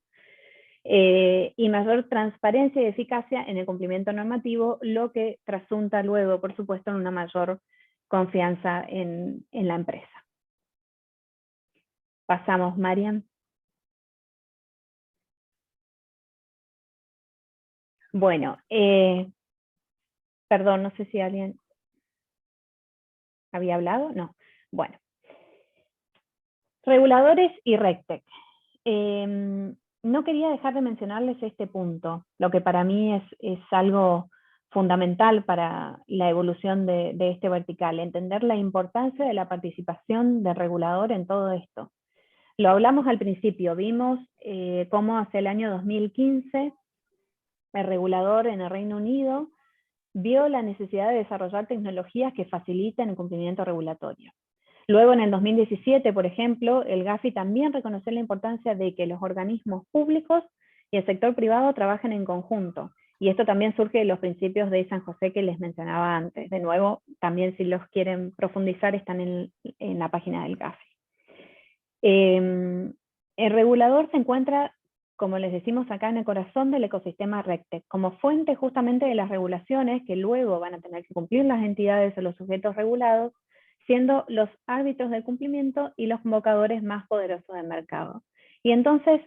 Y mayor transparencia y eficacia en el cumplimiento normativo, lo que trasunta luego, por supuesto, en una mayor confianza en la empresa. Pasamos, Marian. Bueno, perdón, no sé si alguien había hablado, no. Bueno. Reguladores y RegTech. No quería dejar de mencionarles este punto, lo que para mí es algo fundamental para la evolución de este vertical, entender la importancia de la participación del regulador en todo esto. Lo hablamos al principio, vimos cómo hacia el año 2015 el regulador en el Reino Unido vio la necesidad de desarrollar tecnologías que faciliten el cumplimiento regulatorio. Luego, en el 2017, por ejemplo, el GAFI también reconoció la importancia de que los organismos públicos y el sector privado trabajen en conjunto. Y esto también surge de los principios de San José que les mencionaba antes. De nuevo, también si los quieren profundizar, están en la página del GAFI. El regulador se encuentra, como les decimos acá, en el corazón del ecosistema RegTech, como fuente justamente de las regulaciones que luego van a tener que cumplir las entidades o los sujetos regulados, siendo los árbitros del cumplimiento y los convocadores más poderosos del mercado. Y entonces,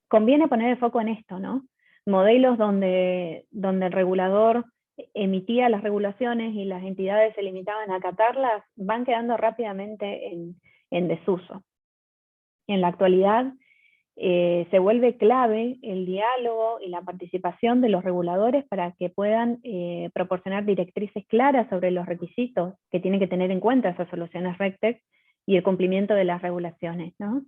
conviene poner el foco en esto, ¿no? Modelos donde el regulador emitía las regulaciones y las entidades se limitaban a acatarlas, van quedando rápidamente en desuso. En la actualidad, se vuelve clave el diálogo y la participación de los reguladores para que puedan proporcionar directrices claras sobre los requisitos que tienen que tener en cuenta esas soluciones RegTech y el cumplimiento de las regulaciones, ¿no?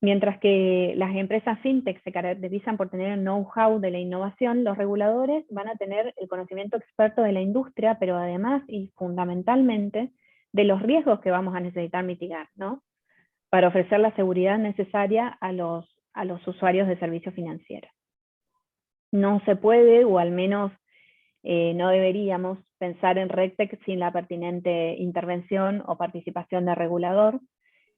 Mientras que las empresas fintech se caracterizan por tener el know-how de la innovación, los reguladores van a tener el conocimiento experto de la industria, pero además y fundamentalmente de los riesgos que vamos a necesitar mitigar, ¿no? Para ofrecer la seguridad necesaria a los usuarios de servicios financieros. No se puede, o al menos no deberíamos, pensar en RegTech sin la pertinente intervención o participación del regulador.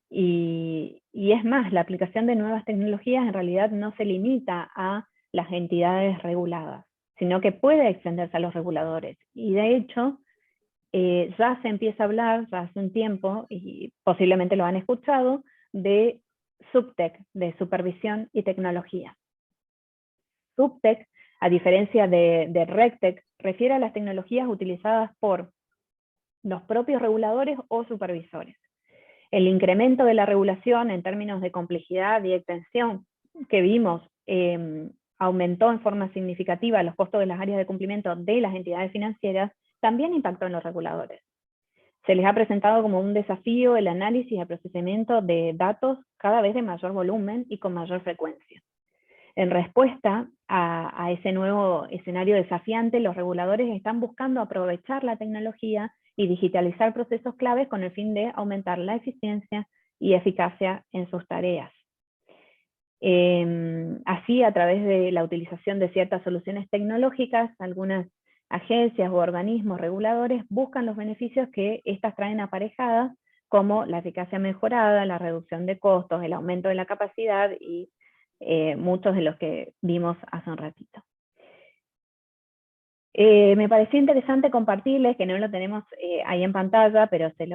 Y es más, la aplicación de nuevas tecnologías en realidad no se limita a las entidades reguladas, sino que puede extenderse a los reguladores. Y de hecho, ya se empieza a hablar, ya hace un tiempo, y posiblemente lo han escuchado, de SupTech, de supervisión y tecnología. SupTech, a diferencia de RegTech, refiere a las tecnologías utilizadas por los propios reguladores o supervisores. El incremento de la regulación en términos de complejidad y extensión que vimos aumentó en forma significativa los costos de las áreas de cumplimiento de las entidades financieras, también impactó en los reguladores. Se les ha presentado como un desafío el análisis y el procesamiento de datos cada vez de mayor volumen y con mayor frecuencia. En respuesta a ese nuevo escenario desafiante, los reguladores están buscando aprovechar la tecnología y digitalizar procesos claves con el fin de aumentar la eficiencia y eficacia en sus tareas. Así, a través de la utilización de ciertas soluciones tecnológicas, algunas agencias u organismos reguladores buscan los beneficios que éstas traen aparejadas, como la eficacia mejorada, la reducción de costos, el aumento de la capacidad y muchos de los que vimos hace un ratito. Me pareció interesante compartirles, que no lo tenemos ahí en pantalla, pero se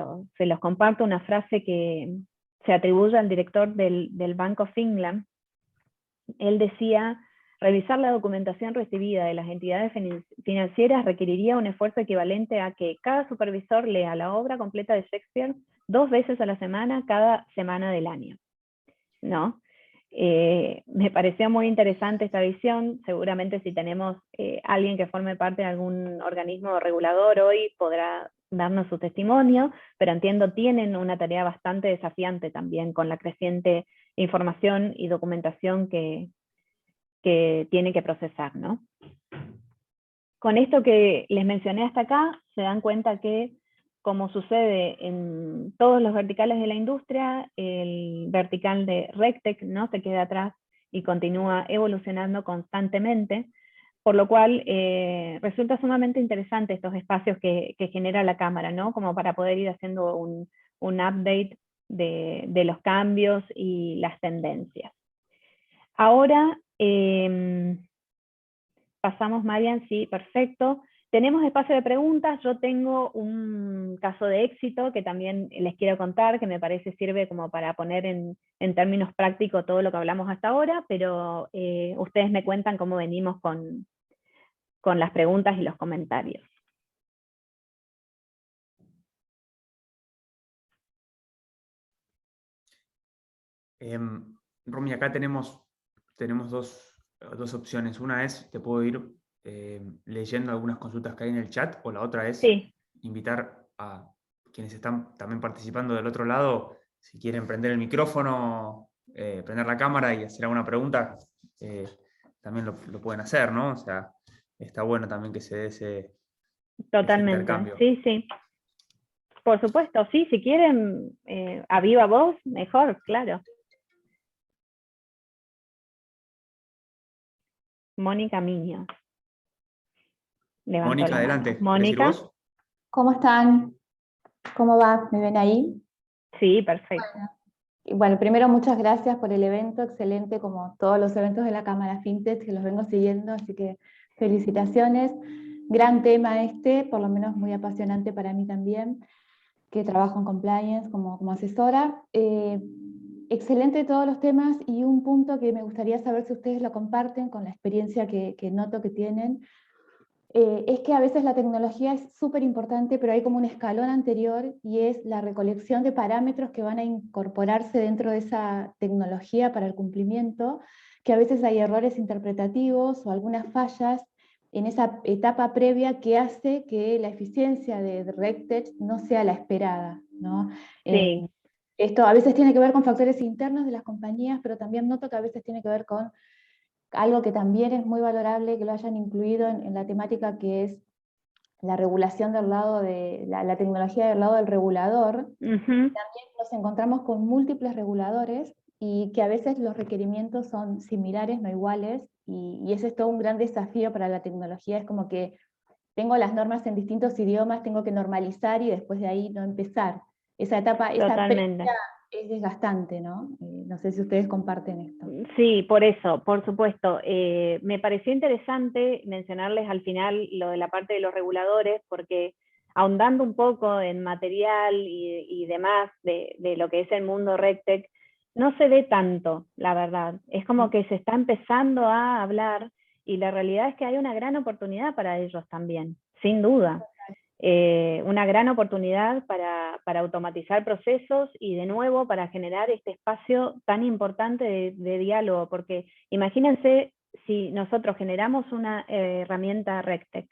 los comparto, una frase que se atribuye al director del Bank of England. Él decía: revisar la documentación recibida de las entidades financieras requeriría un esfuerzo equivalente a que cada supervisor lea la obra completa de Shakespeare 2 veces a la semana, cada semana del año, ¿no? Me pareció muy interesante esta visión. Seguramente si tenemos alguien que forme parte de algún organismo regulador hoy podrá darnos su testimonio, pero entiendo tienen una tarea bastante desafiante también con la creciente información y documentación que tiene que procesar, ¿no? Con esto que les mencioné hasta acá, se dan cuenta que, como sucede en todos los verticales de la industria, el vertical de RegTech no se queda atrás y continúa evolucionando constantemente, por lo cual resulta sumamente interesante estos espacios que genera la Cámara, ¿no? Como para poder ir haciendo un update de los cambios y las tendencias. Ahora pasamos, Marian, sí, perfecto. Tenemos espacio de preguntas. Yo tengo un caso de éxito que también les quiero contar, que me parece sirve como para poner en términos prácticos todo lo que hablamos hasta ahora, pero ustedes me cuentan cómo venimos con las preguntas y los comentarios. Romy, acá tenemos dos opciones. Una es, te puedo ir leyendo algunas consultas que hay en el chat, o la otra es Sí. invitar a quienes están también participando del otro lado, si quieren prender el micrófono, prender la cámara y hacer alguna pregunta, también lo pueden hacer, ¿no? O sea, está bueno también que se dé ese intercambio. Sí, sí. Por supuesto, sí, si quieren, a viva voz, mejor, claro. Mónica Miño. Mónica, adelante. Mónica. ¿Vos? ¿Cómo están? ¿Cómo va? ¿Me ven ahí? Sí, perfecto. Bueno, primero muchas gracias por el evento, excelente como todos los eventos de la Cámara FinTech, que los vengo siguiendo, así que felicitaciones. Gran tema este, por lo menos muy apasionante para mí también, que trabajo en compliance como asesora. Excelente todos los temas, y un punto que me gustaría saber si ustedes lo comparten con la experiencia que noto que tienen, es que a veces la tecnología es súper importante, pero hay como un escalón anterior, y es la recolección de parámetros que van a incorporarse dentro de esa tecnología para el cumplimiento, que a veces hay errores interpretativos o algunas fallas en esa etapa previa que hace que la eficiencia de RegTech no sea la esperada, ¿no? Sí. Esto a veces tiene que ver con factores internos de las compañías, pero también noto que a veces tiene que ver con algo que también es muy valorable que lo hayan incluido en la temática, que es la regulación del lado de la tecnología del lado del regulador. También nos encontramos con múltiples reguladores y que a veces los requerimientos son similares, no iguales, y ese es todo un gran desafío para la tecnología. Es como que tengo las normas en distintos idiomas, tengo que normalizar y después de ahí no empezar. Esa etapa, esa previa es desgastante, ¿no? No sé si ustedes comparten esto. Sí, por eso, por supuesto. Me pareció interesante mencionarles al final lo de la parte de los reguladores, porque ahondando un poco en material y demás de lo que es el mundo RegTech, no se ve tanto, la verdad. Es como que se está empezando a hablar y la realidad es que hay una gran oportunidad para ellos también, sin duda. Una gran oportunidad para automatizar procesos y de nuevo para generar este espacio tan importante de diálogo, porque imagínense si nosotros generamos una herramienta RegTech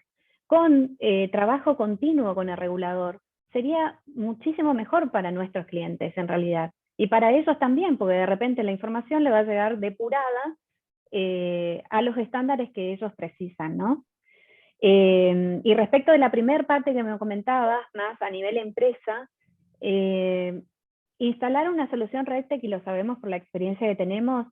con trabajo continuo con el regulador, sería muchísimo mejor para nuestros clientes en realidad. Y para ellos también, porque de repente la información le va a llegar depurada a los estándares que ellos precisan, ¿no? Y respecto de la primera parte que me comentabas, más a nivel empresa, instalar una solución RegTech, y lo sabemos por la experiencia que tenemos,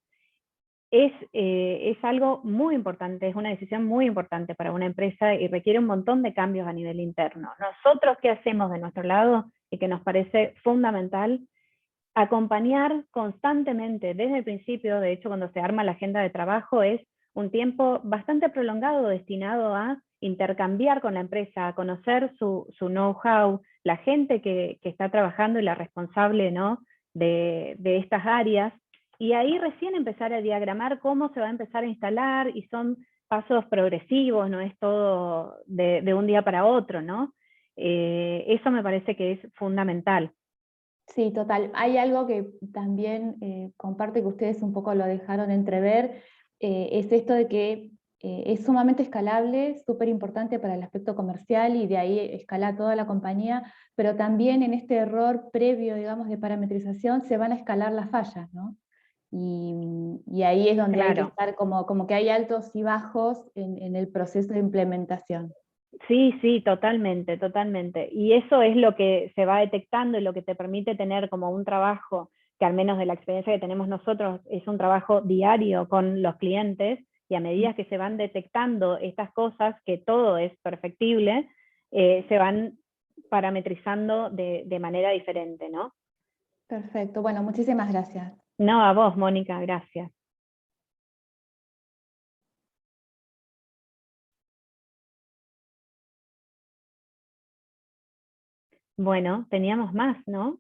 es algo muy importante, es una decisión muy importante para una empresa y requiere un montón de cambios a nivel interno. Nosotros, ¿qué hacemos de nuestro lado? Y que nos parece fundamental, acompañar constantemente desde el principio. De hecho, cuando se arma la agenda de trabajo es un tiempo bastante prolongado destinado a intercambiar con la empresa, a conocer su know-how, la gente que está trabajando y la responsable, ¿no?, de estas áreas, y ahí recién empezar a diagramar cómo se va a empezar a instalar, y son pasos progresivos, no es todo de un día para otro, ¿no? Eso me parece que es fundamental. Sí, total. Hay algo que también comparto, que ustedes un poco lo dejaron entrever, es esto de que es sumamente escalable, súper importante para el aspecto comercial, y de ahí escala toda la compañía, pero también en este error previo, digamos, de parametrización, se van a escalar las fallas, ¿no? Y ahí es donde hay que estar como que hay altos y bajos en el proceso de implementación. Sí, sí, totalmente, totalmente. Y eso es lo que se va detectando y lo que te permite tener como un trabajo, que al menos de la experiencia que tenemos nosotros, es un trabajo diario con los clientes, y a medida que se van detectando estas cosas, que todo es perfectible, se van parametrizando de manera diferente, ¿no? Perfecto. Bueno, muchísimas gracias. No, a vos, Mónica, gracias. Bueno, teníamos más, ¿no?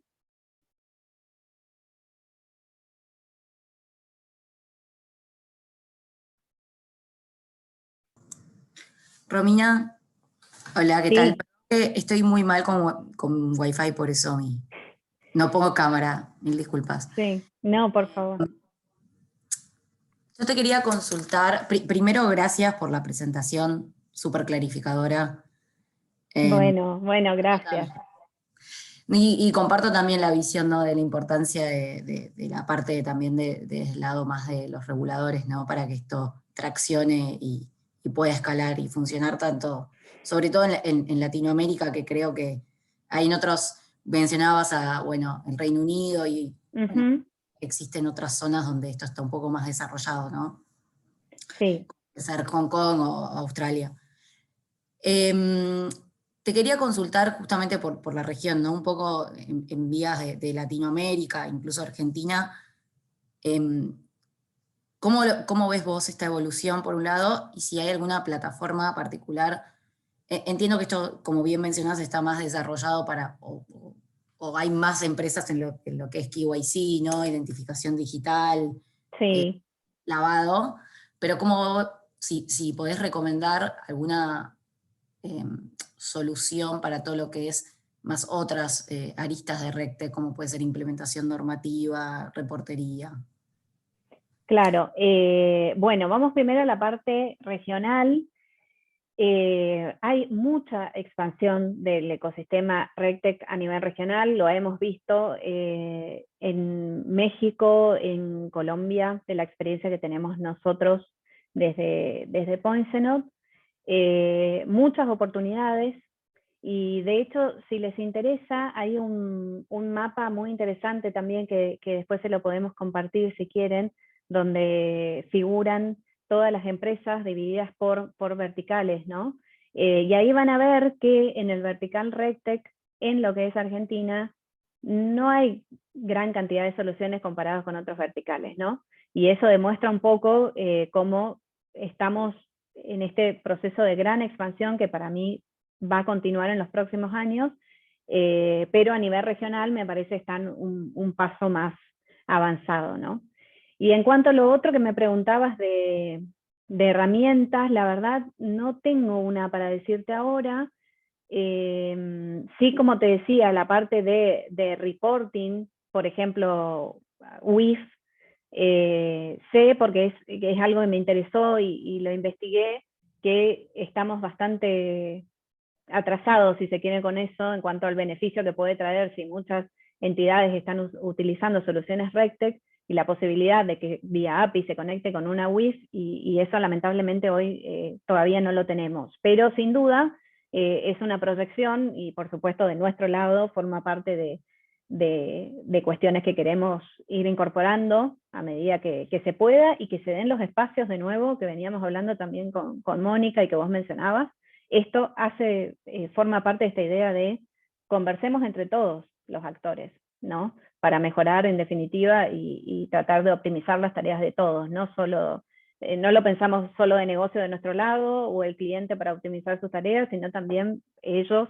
Romina, hola, ¿qué tal? Sí, Estoy muy mal con Wi-Fi, por eso no pongo cámara, mil disculpas. sí, no, por favor. Yo te quería consultar, primero gracias por la presentación súper clarificadora. Bueno, gracias. Y comparto también la visión, ¿no?, de la importancia de la parte también del lado más de los reguladores, ¿no?, para que esto traccione y pueda escalar y funcionar tanto, sobre todo en Latinoamérica, que creo que hay en otros, mencionabas bueno, el Reino Unido y bueno, existen otras zonas donde esto está un poco más desarrollado, ¿no? Sí. Puede ser Hong Kong o Australia. Te quería consultar justamente por la región, ¿no?, un poco en vías de Latinoamérica, incluso Argentina. ¿Cómo ves vos esta evolución, por un lado? Y si hay alguna plataforma particular. Entiendo que esto, como bien mencionás, está más desarrollado o hay más empresas en lo que es KYC, ¿no?, identificación digital, Sí. lavado, pero si podés recomendar alguna solución para todo lo que es más otras aristas de RegTech, como puede ser implementación normativa, reportería. Claro, bueno, vamos primero a la parte regional. Hay mucha expansión del ecosistema RegTech a nivel regional, lo hemos visto en México, en Colombia, de la experiencia que tenemos nosotros desde Poinsenot. Muchas oportunidades, y de hecho, si les interesa, hay un mapa muy interesante también que después se lo podemos compartir si quieren, donde figuran todas las empresas divididas por verticales, ¿no? Y ahí van a ver que en el vertical RegTech, en lo que es Argentina, no hay gran cantidad de soluciones comparadas con otros verticales, ¿no? Y eso demuestra un poco cómo estamos en este proceso de gran expansión, que para mí va a continuar en los próximos años, pero a nivel regional me parece que están un paso más avanzado, ¿no? Y en cuanto a lo otro que me preguntabas de herramientas, la verdad no tengo una para decirte ahora. Sí, como te decía, la parte de reporting, por ejemplo, WIF, sé porque es algo que me interesó y lo investigué, que estamos bastante atrasados, si se quiere, con eso, en cuanto al beneficio que puede traer si muchas entidades están utilizando soluciones RegTech, y la posibilidad de que vía API se conecte con una WIF, y eso lamentablemente hoy todavía no lo tenemos. Pero sin duda es una proyección, y por supuesto de nuestro lado forma parte de cuestiones que queremos ir incorporando a medida que se pueda, y que se den los espacios de nuevo, que veníamos hablando también con Mónica y que vos mencionabas. Esto forma parte de esta idea de conversemos entre todos los actores, ¿no? Para mejorar en definitiva y tratar de optimizar las tareas de todos, no lo pensamos solo de negocio de nuestro lado o el cliente para optimizar sus tareas, sino también ellos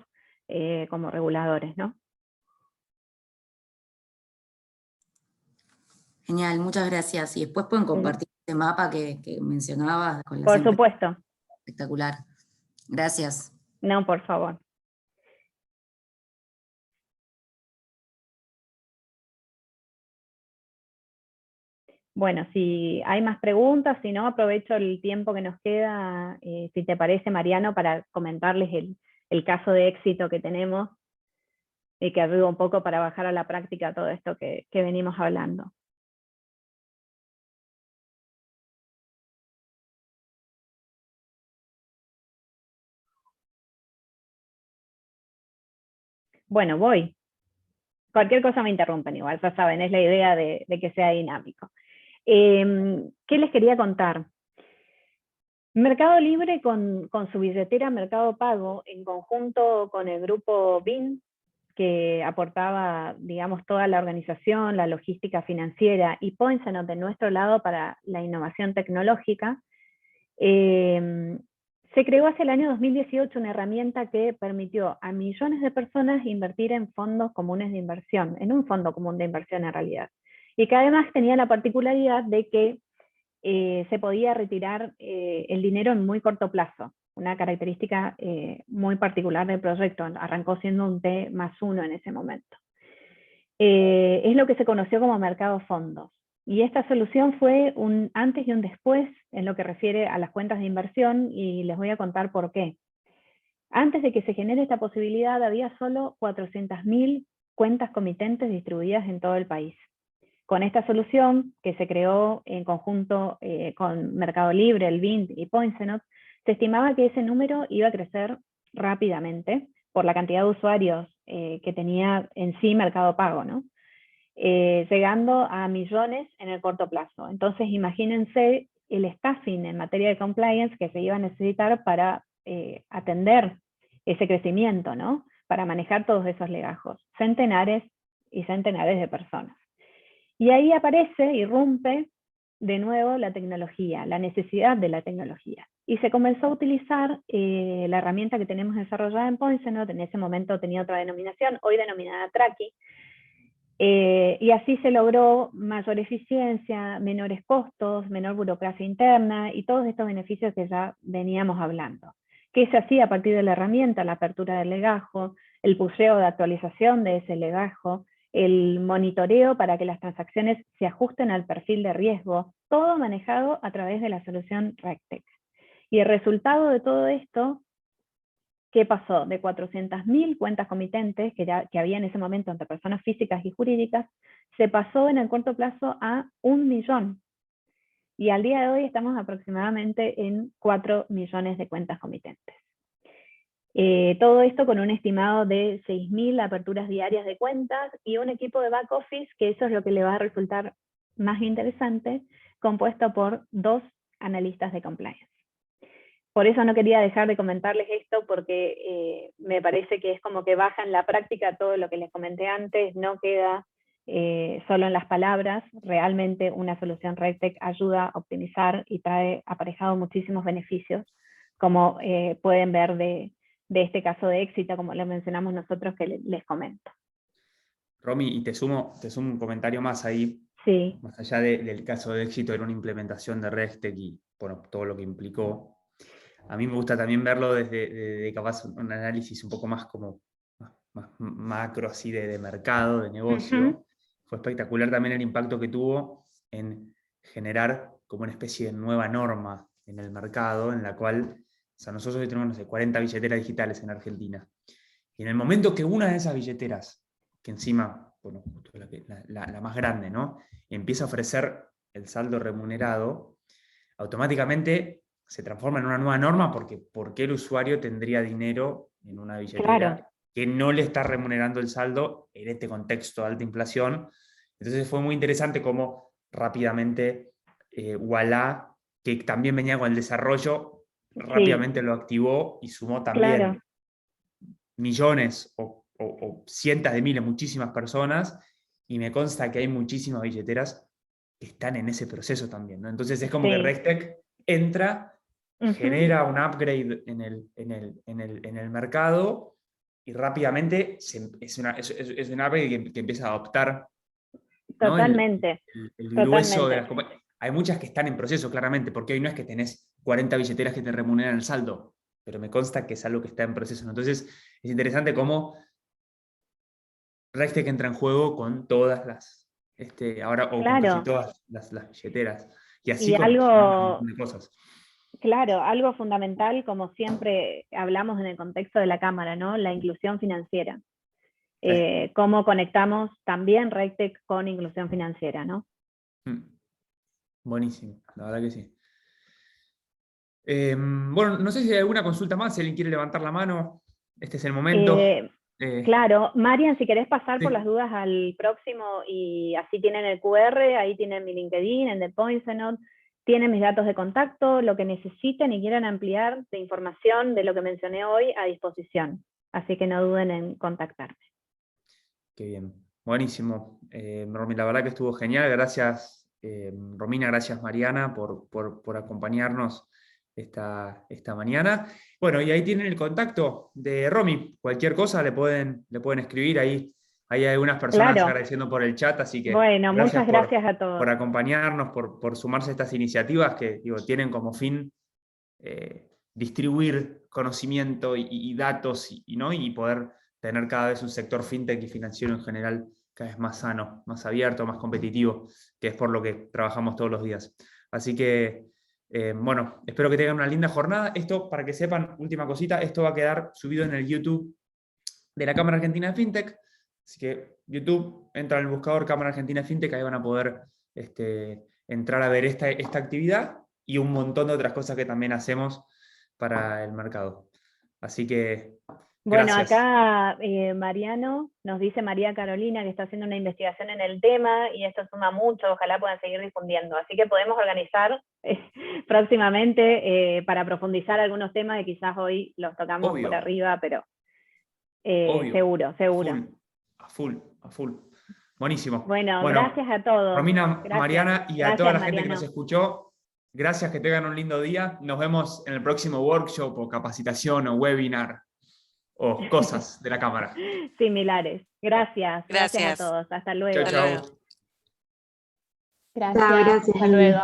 como reguladores, ¿no? Genial, muchas gracias. Y después pueden compartir este mapa que mencionabas con las Por empresas. supuesto. Espectacular. Gracias. No, por favor. Bueno, si hay más preguntas, si no, aprovecho el tiempo que nos queda, si te parece, Mariano, para comentarles el caso de éxito que tenemos, y que ayuda un poco para bajar a la práctica todo esto que venimos hablando. Bueno, voy. Cualquier cosa me interrumpen igual, ya saben, es la idea de que sea dinámico. ¿Qué les quería contar? Mercado Libre con su billetera Mercado Pago, en conjunto con el grupo BIN, que aportaba, digamos, toda la organización, la logística financiera, y PointsAnot de nuestro lado para la innovación tecnológica, se creó hacia el año 2018 una herramienta que permitió a millones de personas invertir en fondos comunes de inversión, en un fondo común de inversión en realidad, y que además tenía la particularidad de que se podía retirar el dinero en muy corto plazo, una característica muy particular del proyecto. Arrancó siendo un T+1 en ese momento. Es lo que se conoció como mercado fondos. Y esta solución fue un antes y un después en lo que refiere a las cuentas de inversión, y les voy a contar por qué. Antes de que se genere esta posibilidad, había solo 400.000 cuentas comitentes distribuidas en todo el país. Con esta solución, que se creó en conjunto con Mercado Libre, el BIN y PointsAnot, se estimaba que ese número iba a crecer rápidamente por la cantidad de usuarios que tenía en sí Mercado Pago, ¿no? Llegando a millones en el corto plazo. Entonces, imagínense el staffing en materia de compliance que se iba a necesitar para atender ese crecimiento, ¿no? Para manejar todos esos legajos. Centenares y centenares de personas. Y ahí aparece, irrumpe de nuevo la tecnología, la necesidad de la tecnología. Y se comenzó a utilizar la herramienta que tenemos desarrollada en PointsAnot, en ese momento tenía otra denominación, hoy denominada Traki, y así se logró mayor eficiencia, menores costos, menor burocracia interna y todos estos beneficios que ya veníamos hablando. ¿Qué se hacía a partir de la herramienta? La apertura del legajo, el pusheo de actualización de ese legajo, el monitoreo para que las transacciones se ajusten al perfil de riesgo, todo manejado a través de la solución RegTech. Y el resultado de todo esto, ¿qué pasó? De 400.000 cuentas comitentes que había en ese momento entre personas físicas y jurídicas, se pasó en el corto plazo a 1 millón. Y al día de hoy estamos aproximadamente en 4 millones de cuentas comitentes. Todo esto con un estimado de 6.000 aperturas diarias de cuentas y un equipo de back office, que eso es lo que le va a resultar más interesante, compuesto por 2 analistas de compliance. Por eso no quería dejar de comentarles esto, porque me parece que es como que baja en la práctica todo lo que les comenté antes, no queda solo en las palabras. Realmente una solución RegTech ayuda a optimizar y trae aparejado muchísimos beneficios, como pueden ver de de este caso de éxito, como lo mencionamos nosotros, que les comento. Romy, y te sumo un comentario más ahí. Sí. Más allá del caso de éxito en una implementación de RegTech y bueno, todo lo que implicó, a mí me gusta también verlo desde capaz un análisis un poco más como más macro, así de mercado, de negocio. Fue espectacular también el impacto que tuvo en generar como una especie de nueva norma en el mercado, en la cual, o sea, nosotros hoy tenemos, no sé, 40 billeteras digitales en Argentina. Y en el momento que una de esas billeteras, que encima, bueno, justo la más grande, ¿no?, empieza a ofrecer el saldo remunerado, automáticamente se transforma en una nueva norma porque ¿por qué el usuario tendría dinero en una billetera que no le está remunerando el saldo en este contexto de alta inflación? Entonces fue muy interesante cómo rápidamente Ualá, que también venía con el desarrollo, rápidamente lo activó y sumó también millones o cientos de miles, muchísimas personas, y me consta que hay muchísimas billeteras que están en ese proceso también, ¿no? Entonces es como que RegTech entra, genera un upgrade en el mercado y rápidamente es un upgrade que empieza a adoptar, ¿no?, Totalmente. el grueso de las compañías. Hay muchas que están en proceso, claramente, porque hoy no es que tenés 40 billeteras que te remuneran el saldo, pero me consta que es algo que está en proceso, ¿no? Entonces es interesante cómo RegTech entra en juego con todas las, ahora, o con casi todas las billeteras. Y así con un montón de cosas. Claro, algo fundamental, como siempre hablamos en el contexto de la Cámara, ¿no? La inclusión financiera. Cómo conectamos también RegTech con inclusión financiera, ¿no? Buenísimo, la verdad que sí. Bueno, no sé si hay alguna consulta más, si alguien quiere levantar la mano, este es el momento. Claro, Marian, si querés pasar por las dudas al próximo y así tienen el QR, ahí tienen mi LinkedIn, en The Points-a-Note, tienen mis datos de contacto, lo que necesiten y quieran ampliar de información de lo que mencioné hoy a disposición. Así que no duden en contactarme. Qué bien, buenísimo. Romy, la verdad que estuvo genial. Gracias, Romina, gracias, Mariana, por acompañarnos esta mañana. Bueno, y ahí tienen el contacto de Romy. Cualquier cosa le pueden escribir ahí. Hay algunas personas agradeciendo por el chat, así que bueno, muchas gracias a todos por acompañarnos, por sumarse a estas iniciativas que tienen como fin distribuir conocimiento y datos y poder tener cada vez un sector fintech y financiero en general cada vez más sano, más abierto, más competitivo, que es por lo que trabajamos todos los días. Así que, bueno, espero que tengan una linda jornada. Esto, para que sepan, última cosita, esto va a quedar subido en el YouTube de la Cámara Argentina de Fintech. Así que YouTube, entra en el buscador Cámara Argentina de Fintech, ahí van a poder entrar a ver esta actividad y un montón de otras cosas que también hacemos para el mercado. Así que, bueno, gracias. acá Mariano nos dice María Carolina que está haciendo una investigación en el tema y esto suma mucho, ojalá puedan seguir difundiendo. Así que podemos organizar próximamente para profundizar algunos temas que quizás hoy los tocamos por arriba, pero seguro. A full. Buenísimo. Bueno, gracias a todos. Romina, gracias. Mariana y a toda la gente que nos Mariano. escuchó, gracias, que tengan un lindo día. Nos vemos en el próximo workshop o capacitación o webinar o cosas de la Cámara. Similares. Gracias a todos. Hasta luego. Chau. Gracias. Hasta luego.